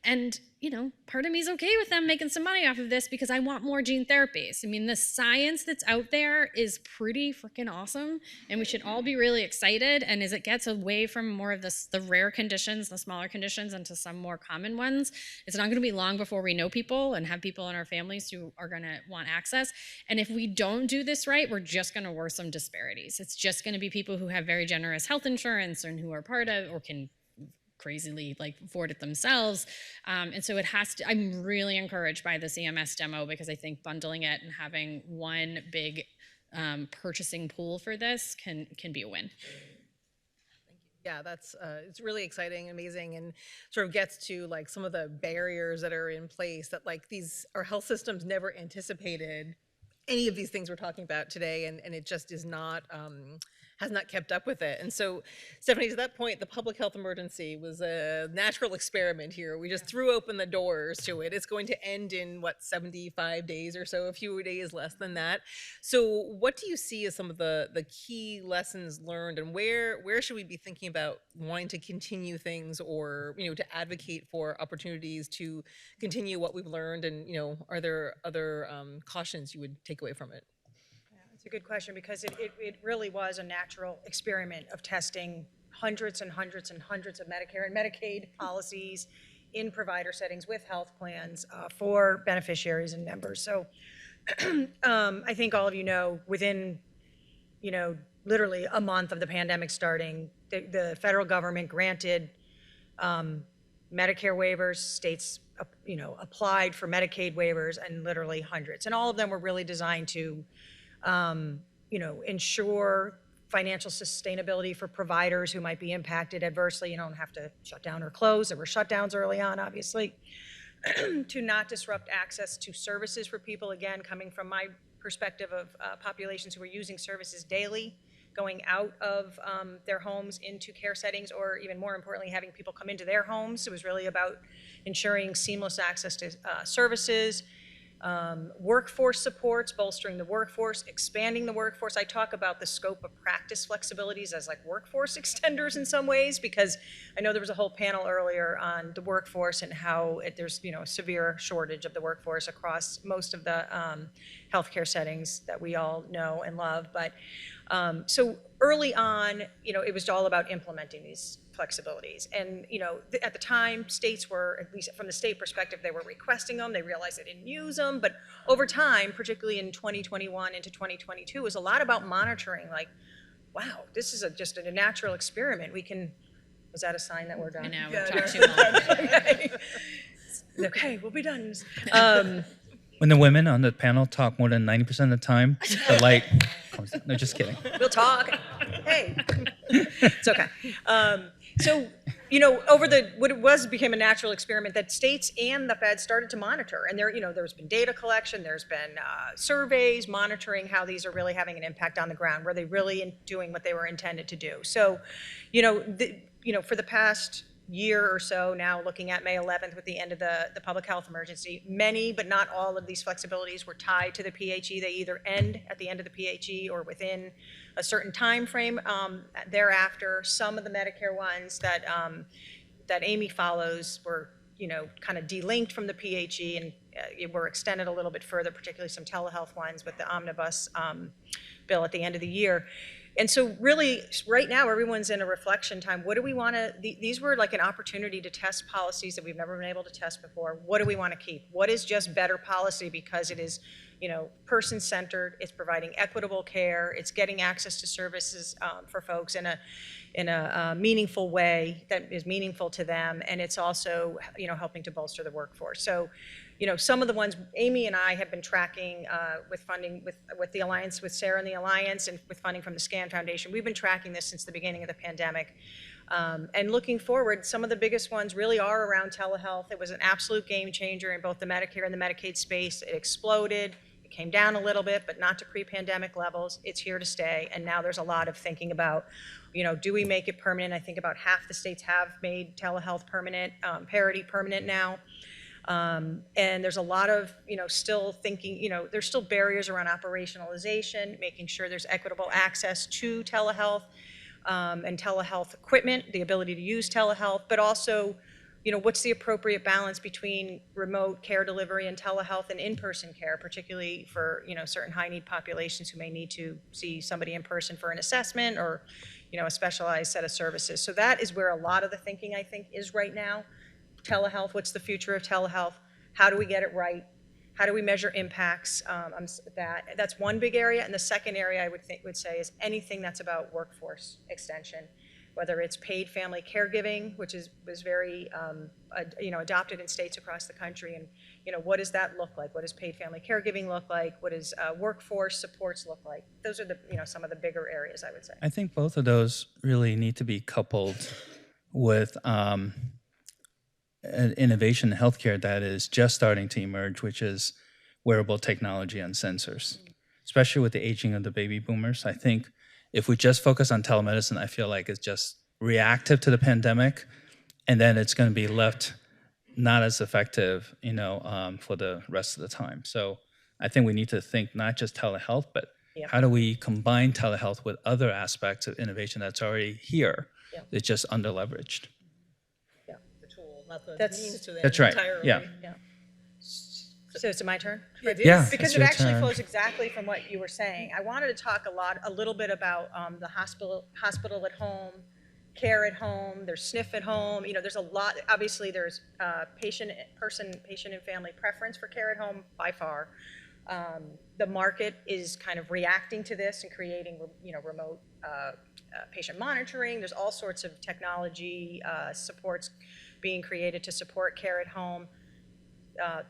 And, you know, part of me is okay with them making some money off of this because I want more gene therapies. I mean, the science that's out there is pretty freaking awesome, and we should all be really excited. And as it gets away from more of the rare conditions, the smaller conditions, into some more common ones, it's not going to be long before we know people and have people in our families who are going to want access. And if we don't do this right, we're just going to worsen disparities. It's just going to be people who have very generous health insurance and who are part of or can crazily afford it themselves. And so it has to, I'm really encouraged by the CMS demo because I think bundling it and having one big purchasing pool for this can be a win. Yeah, that's it's really exciting, amazing, and sort of gets to some of the barriers that are in place that our health systems never anticipated any of these things we're talking about today, and it just is not has not kept up with it. And so, Stephanie, to that point, the public health emergency was a natural experiment here. We just threw open the doors to it. It's going to end in, 75 days or so, a few days less than that. So what do you see as some of the key lessons learned, and where should we be thinking about wanting to continue things or, to advocate for opportunities to continue what we've learned? And, are there other cautions you would take away from it? It's a good question because it really was a natural experiment of testing hundreds and hundreds and hundreds of Medicare and Medicaid policies in provider settings with health plans for beneficiaries and members. So I think all of you know, within, literally a month of the pandemic starting, the federal government granted Medicare waivers, states applied for Medicaid waivers, and literally hundreds. And all of them were really designed to ensure financial sustainability for providers who might be impacted adversely. You don't have to shut down or close. There were shutdowns early on, obviously. To not disrupt access to services for people, again, coming from my perspective of populations who are using services daily, going out of their homes into care settings, or even more importantly, having people come into their homes. It was really about ensuring seamless access to services, workforce supports, bolstering the workforce, expanding the workforce. I talk about the scope of practice flexibilities as workforce extenders in some ways, because I know there was a whole panel earlier on the workforce and how there's a severe shortage of the workforce across most of the healthcare settings that we all know and love. But so early on, it was all about implementing these flexibilities. And, at the time, states were, at least from the state perspective, they were requesting them. They realized they didn't use them. But over time, particularly in 2021 into 2022, it was a lot about monitoring, wow, this is just a natural experiment. We can, was that a sign that we're done? I know, we've talked too long. Okay, we'll be done. When the women on the panel talk more than 90% of the time, the light comes. No, just kidding. We'll talk. Hey, it's okay. So, over what it became a natural experiment that states and the Fed started to monitor. And there's been data collection, there's been surveys monitoring how these are really having an impact on the ground. Were they really doing what they were intended to do? So, for the past year or so now, looking at May 11th with the end of the public health emergency, many but not all of these flexibilities were tied to the PHE. They either end at the end of the PHE or within a certain time frame thereafter. Some of the Medicare ones that Amy follows were kind of delinked from the PHE and were extended a little bit further, particularly some telehealth ones with the omnibus bill at the end of the year. And so really, right now, everyone's in a reflection time. What do we want to, these were like an opportunity to test policies that we've never been able to test before. What do we want to keep? What is just better policy because it is, person-centered, it's providing equitable care, it's getting access to services for folks in a meaningful way that is meaningful to them, and it's also, helping to bolster the workforce. So, some of the ones Amy and I have been tracking with funding with the Alliance, with Sarah and the Alliance, and with funding from the SCAN Foundation. We've been tracking this since the beginning of the pandemic. And looking forward, some of the biggest ones really are around telehealth. It was an absolute game changer in both the Medicare and the Medicaid space. It exploded. It came down a little bit, but not to pre-pandemic levels. It's here to stay. And now there's a lot of thinking about, do we make it permanent? I think about half the states have made telehealth permanent, parity permanent now. And there's a lot of, still thinking, there's still barriers around operationalization, making sure there's equitable access to telehealth and telehealth equipment, the ability to use telehealth, but also, what's the appropriate balance between remote care delivery and telehealth and in-person care, particularly for, certain high-need populations who may need to see somebody in person for an assessment or, a specialized set of services. So that is where a lot of the thinking, I think, is right now. Telehealth, what's the future of telehealth? How do we get it right? How do we measure impacts? That's one big area. And the second area I would say is anything that's about workforce extension, whether it's paid family caregiving, which was very adopted in states across the country. And what does that look like? What does paid family caregiving look like? What does workforce supports look like? Those are the some of the bigger areas, I would say. I think both of those really need to be coupled with an innovation in healthcare that is just starting to emerge, which is wearable technology and sensors, especially with the aging of the baby boomers. I think if we just focus on telemedicine, I feel like it's just reactive to the pandemic, and then it's going to be left not as effective, for the rest of the time. So I think we need to think not just telehealth, but how do we combine telehealth with other aspects of innovation that's already here? It's just underleveraged. Not the That's- means to the That's right. entirely. Yeah. So is it my turn? Yeah, Because it's it your actually turn. flows exactly from what you were saying. I wanted to talk a little bit about the hospital at home, care at home, there's SNF at home. There's a lot. Obviously, there's patient and family preference for care at home by far. The market is kind of reacting to this and creating, remote patient monitoring. There's all sorts of technology supports being created to support care at home.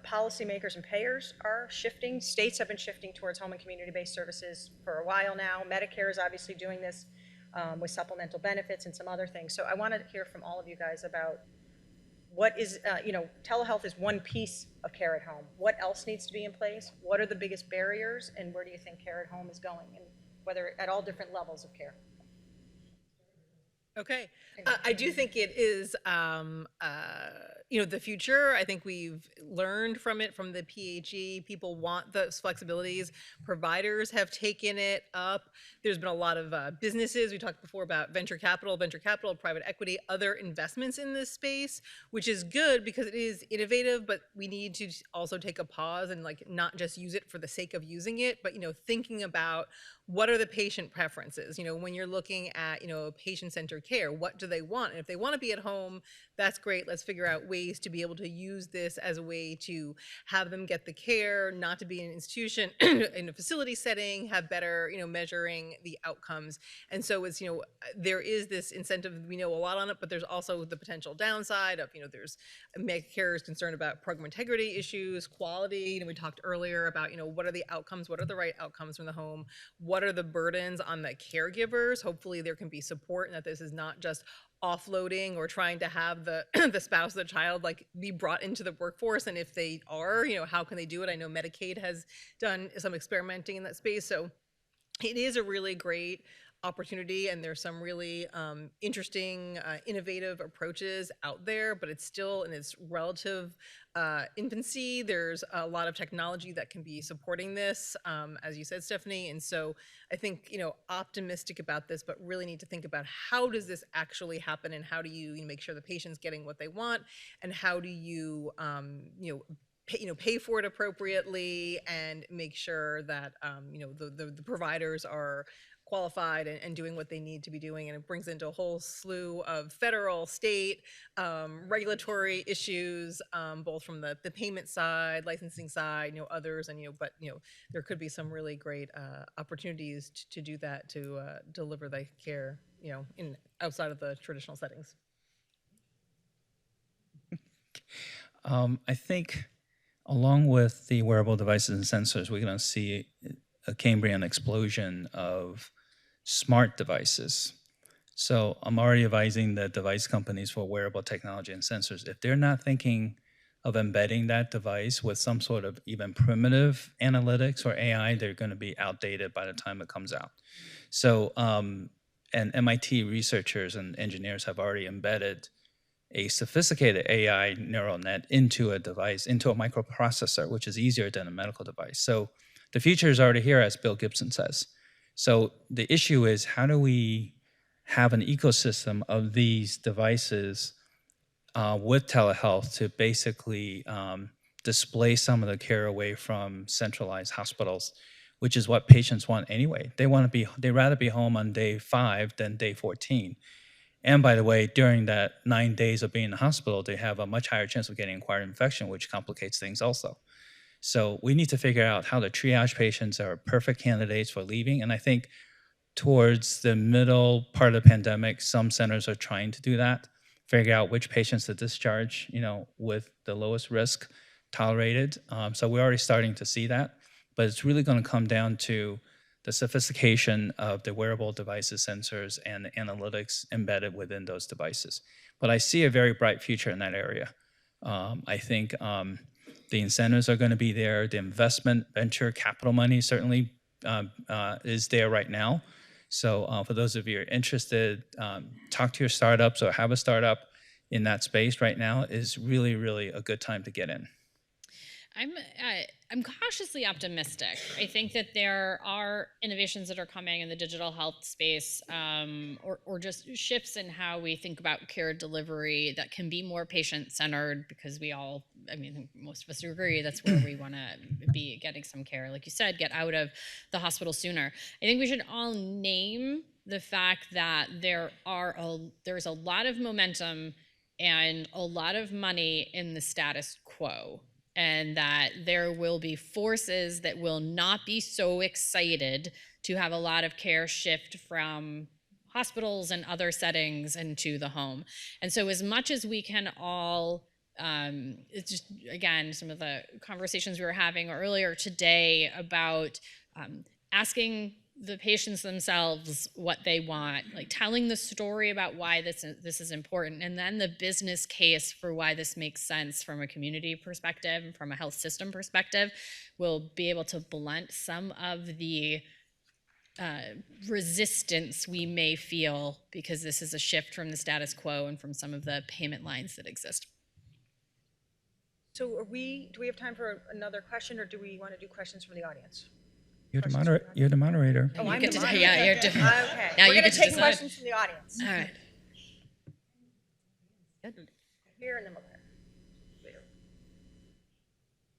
Policymakers and payers are shifting. States have been shifting towards home and community-based services for a while now. Medicare is obviously doing this with supplemental benefits and some other things. So I want to hear from all of you guys about what is, telehealth is one piece of care at home. What else needs to be in place? What are the biggest barriers, and where do you think care at home is going, and whether at all different levels of care? Okay. I do think it is, the future. I think we've learned from it, from the PHE. People want those flexibilities. Providers have taken it up. There's been a lot of businesses. We talked before about venture capital, private equity, other investments in this space, which is good because it is innovative, but we need to also take a pause and not just use it for the sake of using it, but, thinking about what are the patient preferences? When you're looking at, patient-centered care, what do they want? And if they want to be at home, that's great. Let's figure out ways to be able to use this as a way to have them get the care, not to be in an institution, in a facility setting, have better, measuring the outcomes. And so it's, there is this incentive, we know a lot on it, but there's also the potential downside of, there's Medicare is concerned about program integrity issues, quality. We talked earlier about, what are the outcomes? What are the right outcomes from the home? What are the burdens on the caregivers? Hopefully there can be support and that this is not just offloading or trying to have the the spouse of the child like be brought into the workforce, and if they are, how can they do it? I know Medicaid has done some experimenting in that space, so it is a really great opportunity, and there's some really interesting, innovative approaches out there, but it's still in its relative infancy. There's a lot of technology that can be supporting this, as you said, Stephanie. And so I think, optimistic about this, but really need to think about how does this actually happen, and how do you make sure the patient's getting what they want, and how do you, pay for it appropriately, and make sure that the providers are qualified and doing what they need to be doing. And it brings into a whole slew of federal, state, regulatory issues, both from the payment side, licensing side, others, and but there could be some really great opportunities to do that, to deliver the care in outside of the traditional settings. I think along with the wearable devices and sensors, we're going to see a Cambrian explosion of smart devices. So I'm already advising the device companies for wearable technology and sensors. If they're not thinking of embedding that device with some sort of even primitive analytics or AI, they're going to be outdated by the time it comes out. So, and MIT researchers and engineers have already embedded a sophisticated AI neural net into a device, into a microprocessor, which is easier than a medical device. So the future is already here, as Bill Gibson says. So the issue is, how do we have an ecosystem of these devices with telehealth to basically display some of the care away from centralized hospitals, which is what patients want anyway. They'd rather be home on day 5 than day 14. And by the way, during that 9 days of being in the hospital, they have a much higher chance of getting acquired infection, which complicates things also. So we need to figure out how to triage patients that are perfect candidates for leaving. And I think towards the middle part of the pandemic, some centers are trying to do that, figure out which patients to discharge, with the lowest risk tolerated. So we're already starting to see that, but it's really going to come down to the sophistication of the wearable devices, sensors, and the analytics embedded within those devices. But I see a very bright future in that area. I think the incentives are going to be there. The investment, venture capital money certainly is there right now. So for those of you who are interested, talk to your startups or have a startup in that space right now is really, really a good time to get in. I'm cautiously optimistic. I think that there are innovations that are coming in the digital health space, or just shifts in how we think about care delivery that can be more patient-centered, because most of us agree that's where we want to be getting some care. Like you said, get out of the hospital sooner. I think we should all name the fact that there's a lot of momentum and a lot of money in the status quo, and that there will be forces that will not be so excited to have a lot of care shift from hospitals and other settings into the home. And so as much as we can all, it's just, again, some of the conversations we were having earlier today about asking the patients themselves what they want, like telling the story about why this is important, and then the business case for why this makes sense from a community perspective and from a health system perspective, will be able to blunt some of the resistance we may feel, because this is a shift from the status quo and from some of the payment lines that exist. So do we have time for another question, or do we want to do questions from the audience? You're the moderator. Oh, I'm get the to- moderator. yeah, you're different. Okay. Now We're you going get to to take decide. questions from the audience. All right. Here and then we'll go.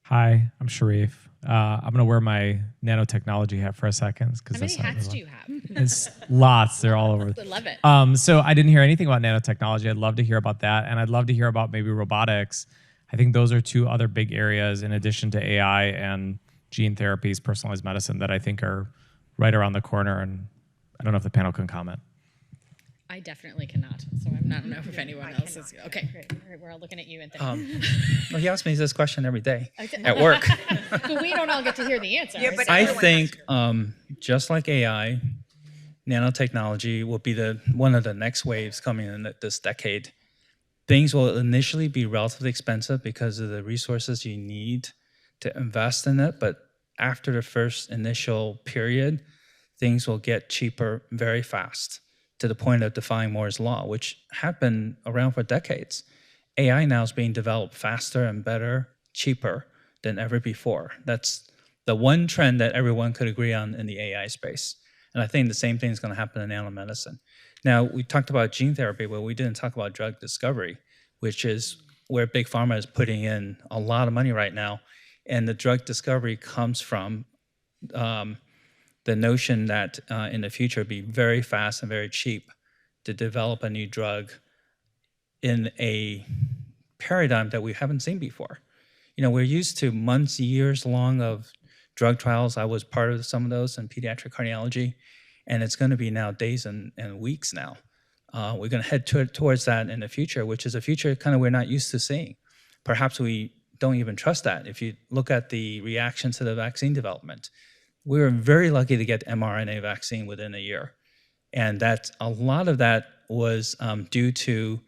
Hi, I'm Sharif. I'm going to wear my nanotechnology hat for a second. How many hats do you have? It's lots. They're all over. I love it. So I didn't hear anything about nanotechnology. I'd love to hear about that. And I'd love to hear about maybe robotics. I think those are two other big areas, in addition to AI and gene therapies, personalized medicine, that I think are right around the corner. And I don't know if the panel can comment. I definitely cannot. So I don't know if anyone else is. Okay, great. All right, we're all looking at you, Anthony. Well, he asks me this question every day at work. But we don't all get to hear the answer. Yeah, but I everyone think just like AI, nanotechnology will be one of the next waves coming in this decade. Things will initially be relatively expensive because of the resources you need to invest in it, but after the first initial period, things will get cheaper very fast to the point of defying Moore's law, which had been around for decades. AI now is being developed faster and better, cheaper than ever before. That's the one trend that everyone could agree on in the AI space. And I think the same thing is going to happen in nanomedicine. Now, we talked about gene therapy, but we didn't talk about drug discovery, which is where Big Pharma is putting in a lot of money right now. And the drug discovery comes from the notion that in the future it'd be very fast and very cheap to develop a new drug in a paradigm that we haven't seen before. We're used to months, years long of drug trials. I was part of some of those in pediatric cardiology, and it's going to be now days and weeks now. We're going to head towards that in the future, which is a future kind of we're not used to seeing. Perhaps we don't even trust that. If you look at the reaction to the vaccine development, we were very lucky to get mRNA vaccine within a year. And a lot of that was due to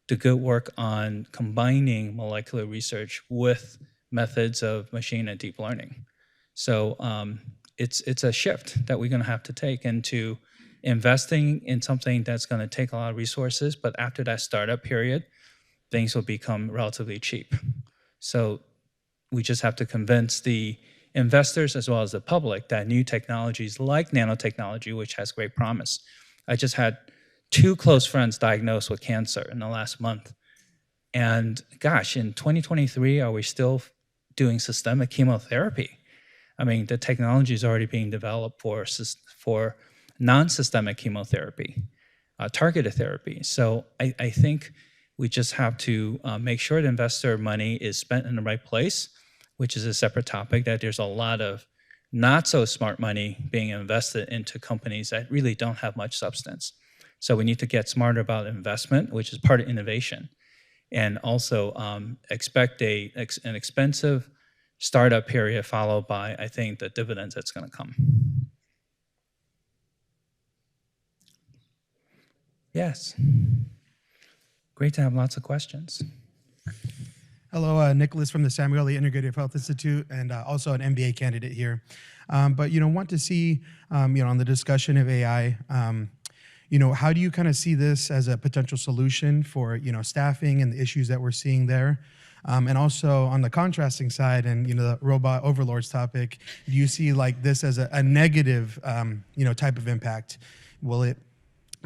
the good work on combining molecular research with methods of machine and deep learning. So it's a shift that we're going to have to take into investing in something that's going to take a lot of resources, but after that startup period, things will become relatively cheap. So we just have to convince the investors as well as the public that new technologies like nanotechnology, which has great promise. I just had 2 close friends diagnosed with cancer in the last month. And gosh, in 2023, are we still doing systemic chemotherapy? I mean, the technology is already being developed for non-systemic chemotherapy, targeted therapy. So I think we just have to make sure that investor money is spent in the right place, which is a separate topic, that there's a lot of not so smart money being invested into companies that really don't have much substance. So we need to get smarter about investment, which is part of innovation, and also expect an expensive startup period followed by, I think, the dividends that's going to come. Yes. Great to have lots of questions. Hello, Nicholas from the Samuel Integrative Health Institute, and also an MBA candidate here. But want to see, on the discussion of AI, how do you kind of see this as a potential solution for staffing and the issues that we're seeing there? And also on the contrasting side, and the robot overlords topic, do you see like this as a negative, type of impact? Will it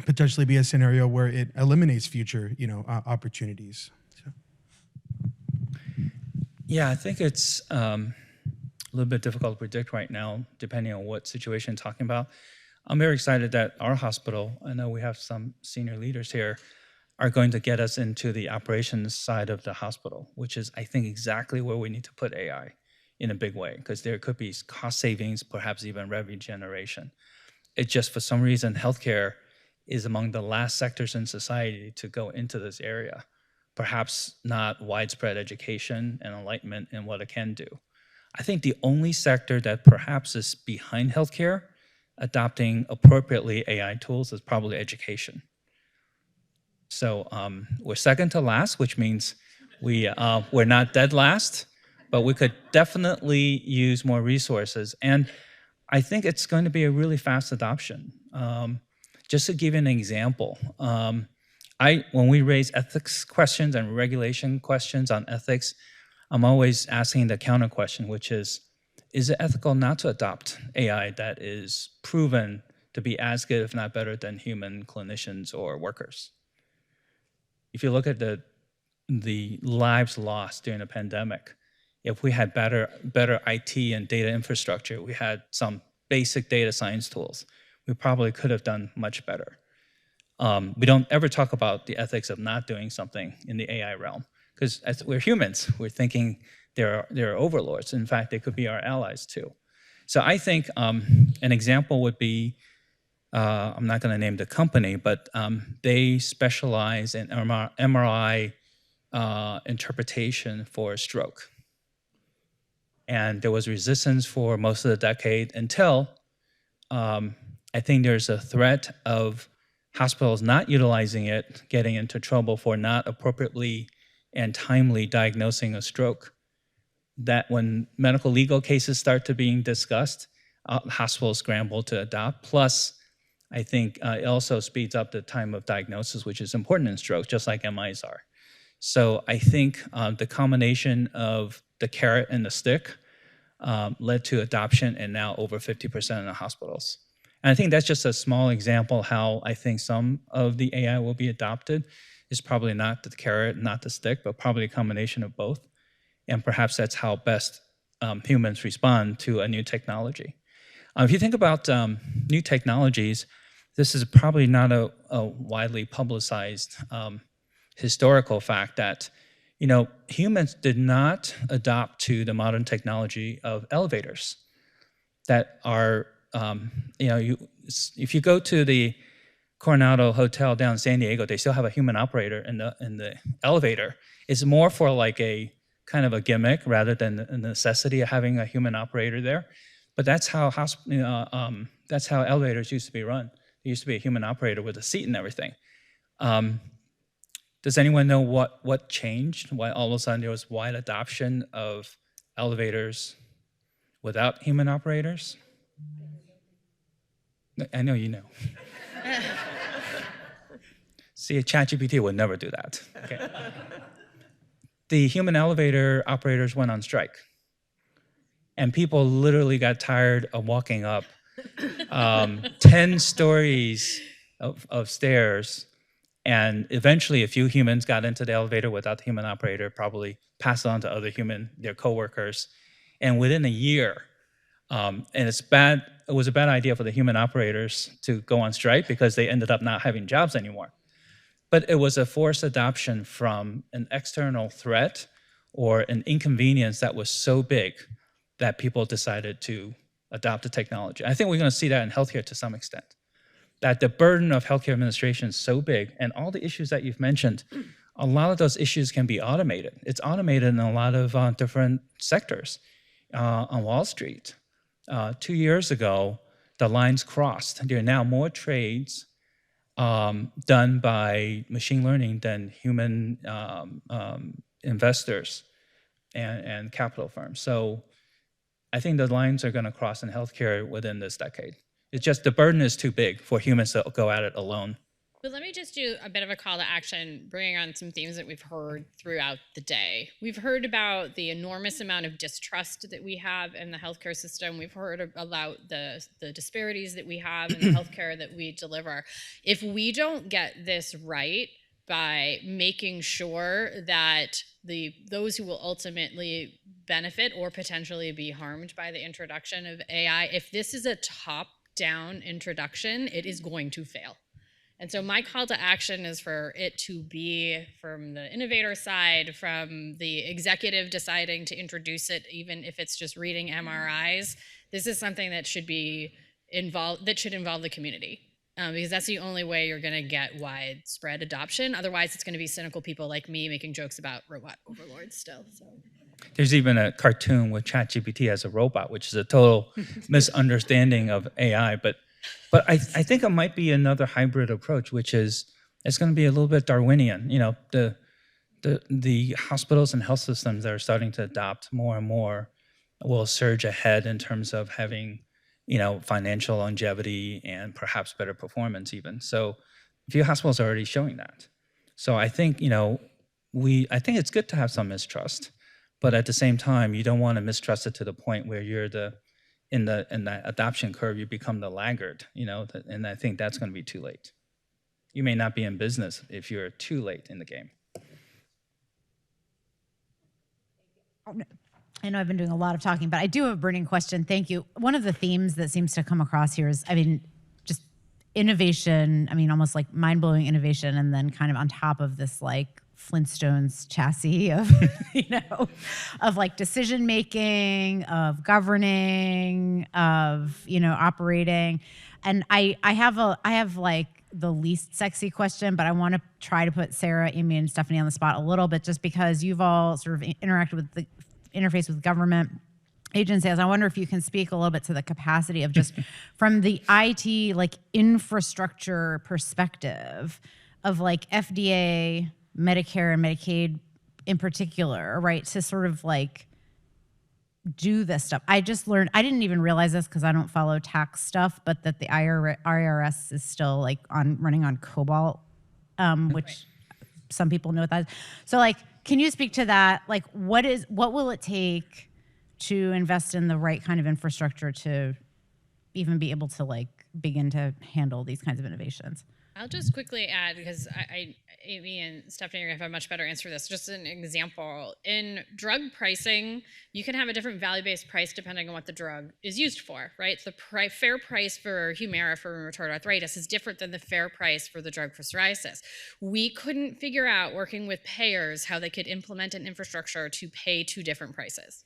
potentially be a scenario where it eliminates future, opportunities? Yeah, I think it's a little bit difficult to predict right now, depending on what situation you're talking about. I'm very excited that our hospital, I know we have some senior leaders here, are going to get us into the operations side of the hospital, which is, I think, exactly where we need to put AI in a big way, because there could be cost savings, perhaps even revenue generation. It just, for some reason, healthcare is among the last sectors in society to go into this area. Perhaps not widespread education and enlightenment in what it can do. I think the only sector that perhaps is behind healthcare adopting appropriately AI tools is probably education. So we're second to last, which means we're not dead last, but we could definitely use more resources. And I think it's going to be a really fast adoption. Just to give you an example, when we raise ethics questions and regulation questions on ethics, I'm always asking the counter question, which is it ethical not to adopt AI that is proven to be as good, if not better, than human clinicians or workers? If you look at the lives lost during the pandemic, if we had better IT and data infrastructure, we had some basic data science tools, we probably could have done much better. We don't ever talk about the ethics of not doing something in the AI realm, because as we're humans, we're thinking they're overlords. In fact, they could be our allies too. So I think an example would be, I'm not going to name the company, but they specialize in MRI interpretation for stroke. And there was resistance for most of the decade until I think there's a threat of hospitals not utilizing it, getting into trouble for not appropriately and timely diagnosing a stroke. That when medical legal cases start to being discussed, hospitals scramble to adopt. Plus, I think it also speeds up the time of diagnosis, which is important in stroke, just like MIs are. So I think the combination of the carrot and the stick led to adoption, and now over 50% of the hospitals. And I think that's just a small example how I think some of the AI will be adopted. It's probably not the carrot, not the stick, but probably a combination of both. And perhaps that's how best humans respond to a new technology. If you think about new technologies, this is probably not a widely publicized historical fact that humans did not adopt to the modern technology of elevators that are, if you go to the Coronado Hotel down in San Diego, they still have a human operator in the elevator. It's more for like a kind of a gimmick rather than the necessity of having a human operator there. But that's how that's how elevators used to be run. There used to be a human operator with a seat and everything. Does anyone know what changed? Why all of a sudden there was wide adoption of elevators without human operators? I know you know. See, ChatGPT would never do that. Okay. The human elevator operators went on strike. And people literally got tired of walking up 10 stories of stairs. And eventually a few humans got into the elevator without the human operator, probably passed it on to their coworkers. And within a year, and it was a bad idea for the human operators to go on strike because they ended up not having jobs anymore. But it was a forced adoption from an external threat or an inconvenience that was so big that people decided to adopt the technology. I think we're going to see that in healthcare to some extent. That the burden of healthcare administration is so big, and all the issues that you've mentioned, a lot of those issues can be automated. It's automated in a lot of different sectors. On Wall Street, 2 years ago, the lines crossed. There are now more trades done by machine learning than human investors and capital firms. So I think the lines are going to cross in healthcare within this decade. It's just the burden is too big for humans to go at it alone. But let me just do a bit of a call to action, bringing on some themes that we've heard throughout the day. We've heard about the enormous amount of distrust that we have in the healthcare system. We've heard about the disparities that we have in the healthcare that we deliver. If we don't get this right by making sure that those who will ultimately benefit or potentially be harmed by the introduction of AI, if this is a top-down introduction, it is going to fail. And so my call to action is for it to be from the innovator side, from the executive deciding to introduce it, even if it's just reading MRIs. This is something that should involve the community. Because that's the only way you're going to get widespread adoption. Otherwise, it's going to be cynical people like me making jokes about robot overlords still. So. There's even a cartoon with ChatGPT as a robot, which is a total misunderstanding of AI. But I think it might be another hybrid approach, which is it's going to be a little bit Darwinian. The hospitals and health systems that are starting to adopt more and more will surge ahead in terms of having financial longevity and perhaps better performance even. So a few hospitals are already showing that. So I think, I think it's good to have some mistrust, but at the same time, you don't want to mistrust it to the point where you're in that adoption curve, you become the laggard, and I think that's going to be too late. You may not be in business if you're too late in the game. I know I've been doing a lot of talking, but I do have a burning question. Thank you. One of the themes that seems to come across here is, just innovation, almost like mind-blowing innovation, and then kind of on top of this like Flintstones chassis of, of like decision-making, of governing, of, operating. And I have like the least sexy question, but I want to try to put Sarah, Amy, and Stephanie on the spot a little bit, just because you've all sort of interface with government. agency is. I wonder if you can speak a little bit to the capacity of just from the IT like infrastructure perspective of like FDA, Medicare, and Medicaid in particular, right? To sort of like do this stuff. I just learned, I didn't even realize this because I don't follow tax stuff, but that the IRS is still like running on COBOL, which some people know what that is. So like, can you speak to that? Like what will it take to invest in the right kind of infrastructure to even be able to like begin to handle these kinds of innovations? I'll just quickly add, because Amy and Stephanie are going to have a much better answer for this. Just an example, in drug pricing, you can have a different value-based price depending on what the drug is used for, right? The fair price for Humira for rheumatoid arthritis is different than the fair price for the drug for psoriasis. We couldn't figure out, working with payers, how they could implement an infrastructure to pay two different prices.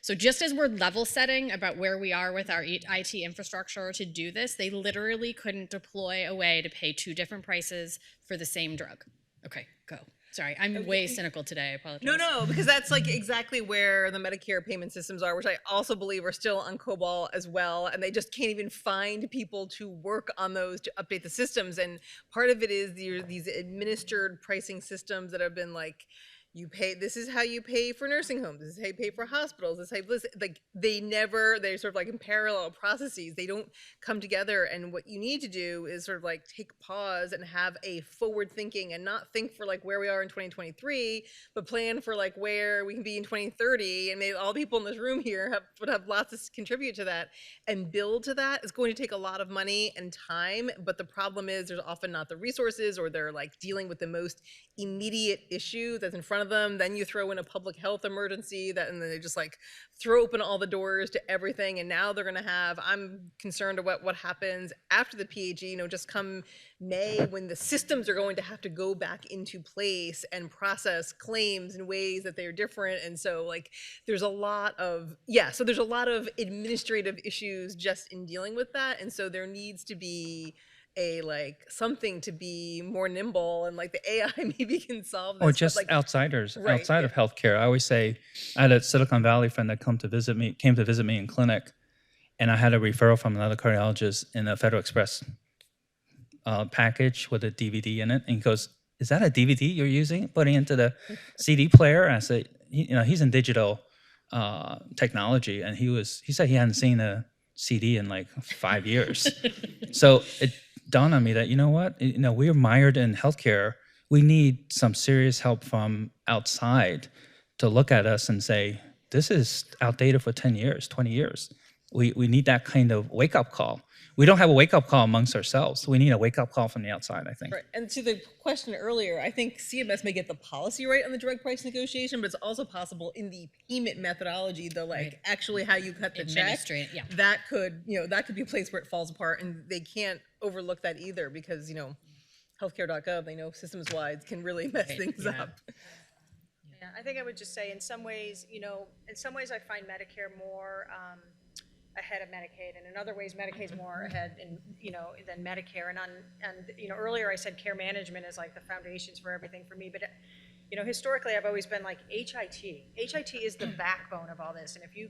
So just as we're level setting about where we are with our IT infrastructure to do this, they literally couldn't deploy a way to pay two different prices for the same drug. Okay, go. Sorry, I'm way cynical today, I apologize. No, because that's like exactly where the Medicare payment systems are, which I also believe are still on COBOL as well, and they just can't even find people to work on those to update the systems. And part of it is these administered pricing systems that have been like, you pay, this is how you pay for nursing homes, this is how you pay for hospitals, this is how, like they're sort of like in parallel processes, they don't come together. And what you need to do is sort of like take pause and have a forward thinking and not think for like where we are in 2023, but plan for like where we can be in 2030. And maybe all people in this room here would have lots to contribute to that, and build to that is going to take a lot of money and time. But the problem is there's often not the resources, or they're like dealing with the most immediate issue that's in front of them. Then you throw in a public health emergency and then they just like throw open all the doors to everything. And now they're going to have, I'm concerned about what happens after the PHE, just come May, when the systems are going to have to go back into place and process claims in ways that they're different. And so like, there's a lot of administrative issues just in dealing with that. And so there needs to be something to be more nimble, and like the AI maybe can solve this. Or just like, outsiders, right, outside of healthcare. I always say, I had a Silicon Valley friend that came to visit me in clinic, and I had a referral from another cardiologist in a Federal Express package with a DVD in it, and he goes, "Is that a DVD you're using, putting into the CD player?" And I said, he's in digital technology, and he said he hadn't seen a CD in like 5 years. So it dawned on me that, we're mired in healthcare. We need some serious help from outside to look at us and say, this is outdated for 10 years, 20 years. We need that kind of wake-up call. We don't have a wake-up call amongst ourselves. We need a wake-up call from the outside, I think. Right. And to the question earlier, I think CMS may get the policy right on the drug price negotiation, but it's also possible in the payment methodology, actually how you cut the check, Yeah. that could be a place where it falls apart, and they can't overlook that either, because, healthcare.gov, they know systems-wide can really mess things up. Yeah, I think I would just say in some ways I find Medicare more ahead of Medicaid, and in other ways Medicaid's more ahead than Medicare. And earlier I said care management is like the foundations for everything for me, but historically I've always been like HIT. HIT is the backbone of all this, and if you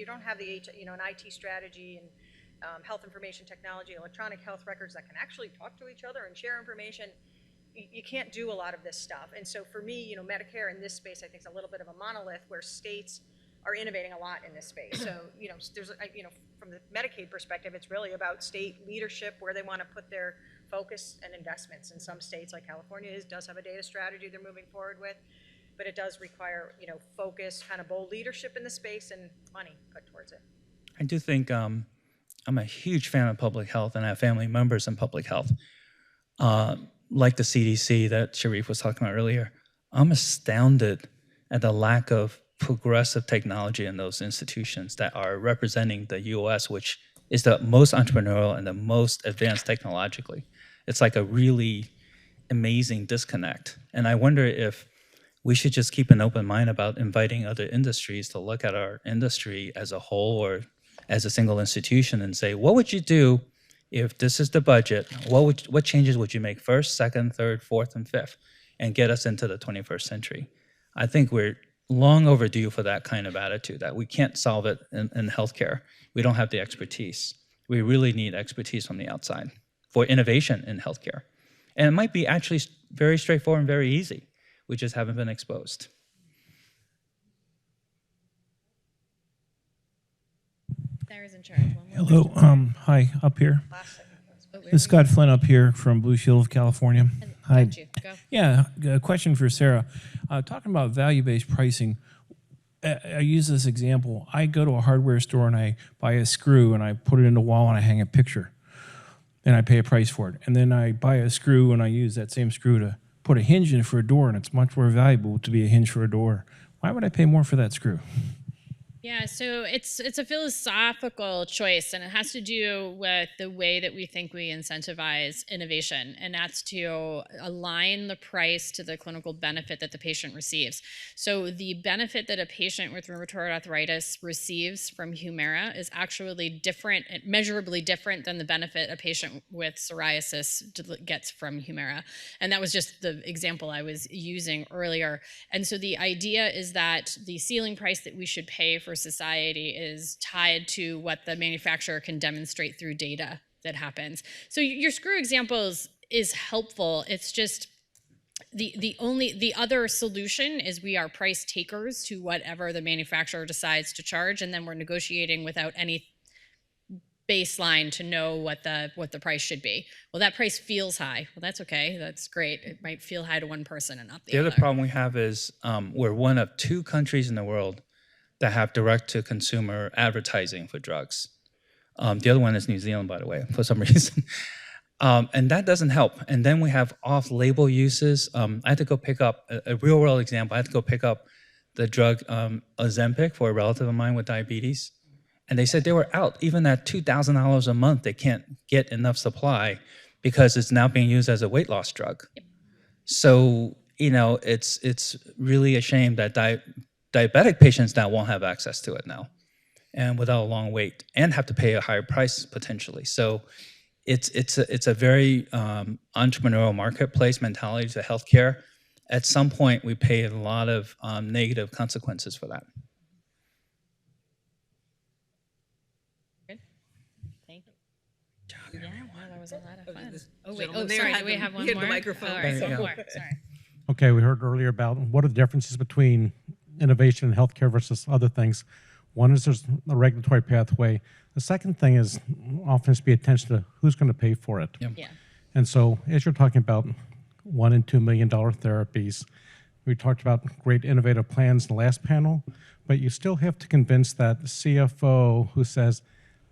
don't have the an IT strategy and health information technology, electronic health records that can actually talk to each other and share information, you can't do a lot of this stuff. And so for me, Medicare in this space I think is a little bit of a monolith, where states are innovating a lot in this space. So, there's, from the Medicaid perspective, it's really about state leadership, where they want to put their focus and investments. In some states, like California, does have a data strategy they're moving forward with, but it does require, focus, kind of bold leadership in the space, and money put towards it. I do think I'm a huge fan of public health, and I have family members in public health. Like the CDC that Sharif was talking about earlier, I'm astounded at the lack of progressive technology in those institutions that are representing the US, which is the most entrepreneurial and the most advanced technologically. It's like a really amazing disconnect. And I wonder if we should just keep an open mind about inviting other industries to look at our industry as a whole or as a single institution and say, what would you do if this is the budget? What changes would you make first, second, third, fourth, and fifth, and get us into the 21st century? I think we're long overdue for that kind of attitude, that we can't solve it in healthcare. We don't have the expertise. We really need expertise from the outside for innovation in healthcare. And it might be actually very straightforward and very easy. We just haven't been exposed. Sarah's in charge. One more Hello, question. hi, up here. Oh, This is Scott Flynn up here from Blue Shield of California. Hi. got you. Go. Yeah, a question for Sarah. Talking about value-based pricing, I use this example. I go to a hardware store and I buy a screw and I put it in the wall and I hang a picture. And I pay a price for it. And then I buy a screw and I use that same screw to put a hinge in for a door, and it's much more valuable to be a hinge for a door. Why would I pay more for that screw? Yeah, so it's a philosophical choice, and it has to do with the way that we think we incentivize innovation, and that's to align the price to the clinical benefit that the patient receives. So the benefit that a patient with rheumatoid arthritis receives from Humira is actually different, measurably different than the benefit a patient with psoriasis gets from Humira. And that was just the example I was using earlier. And so the idea is that the ceiling price that we should pay for society is tied to what the manufacturer can demonstrate through data that happens. So your screw examples is helpful. It's just the other solution is we are price takers to whatever the manufacturer decides to charge, and then we're negotiating without any baseline to know what the price should be. Well, that price feels high. Well, that's okay. That's great. It might feel high to one person and not the other. The other problem we have is we're one of 2 countries in the world that have direct-to-consumer advertising for drugs. The other one is New Zealand, by the way, for some reason. And that doesn't help. And then we have off-label uses. I had to go pick up a real-world example. I had to go pick up the drug Ozempic for a relative of mine with diabetes. And they said they were out. Even at $2,000 a month, they can't get enough supply because it's now being used as a weight loss drug. Yep. So, it's really a shame that diabetic patients now won't have access to it now, and without a long wait, and have to pay a higher price potentially. So it's a very entrepreneurial marketplace mentality to healthcare. At some point, we pay a lot of negative consequences for that. Good. Thank you. Yeah, well, that was a lot of fun. Oh, wait. gentleman Oh, there sorry. had Do we the- have one he had more? the microphone. All right, There you one go. more. Sorry. Okay, we heard earlier about what are the differences between innovation in healthcare versus other things. One is there's a regulatory pathway. The second thing is often to be attention to who's going to pay for it. Yeah. And so as you're talking about $1 and $2 million therapies, we talked about great innovative plans in the last panel, but you still have to convince that CFO who says,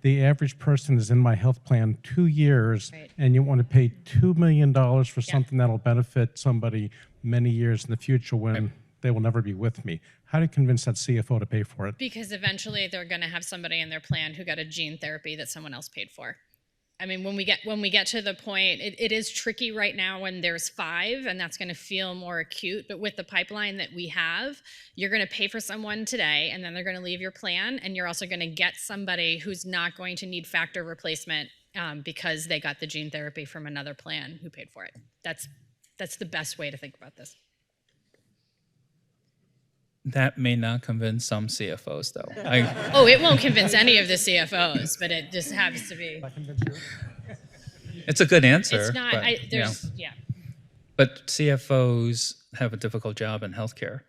the average person is in my health plan 2 years, Right. and you want to pay $2 million for something that'll benefit somebody many years in the future when they will never be with me. How do you convince that CFO to pay for it? Because eventually they're going to have somebody in their plan who got a gene therapy that someone else paid for. I mean, when we get to the point, it is tricky right now when there's 5, and that's going to feel more acute. But with the pipeline that we have, you're going to pay for someone today, and then they're going to leave your plan, and you're also going to get somebody who's not going to need factor replacement because they got the gene therapy from another plan who paid for it. That's the best way to think about this. That may not convince some CFOs, though. Oh, it won't convince any of the CFOs, but it just happens to be. It's a good answer. It's not. but, Yeah. But CFOs have a difficult job in healthcare.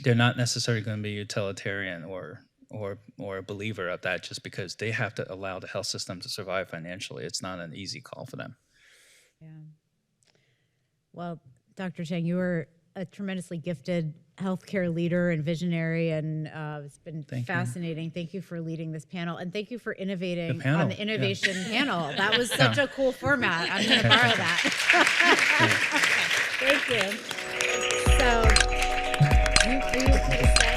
They're not necessarily going to be utilitarian or a believer of that just because they have to allow the health system to survive financially. It's not an easy call for them. Yeah. Well, Dr. Chang, you were a tremendously gifted healthcare leader and visionary, and it's been fascinating. Thank you for leading this panel, and thank you for innovating on the innovation panel. That was such a cool format. I'm going to borrow that. Thank you. So, are you okay to stay?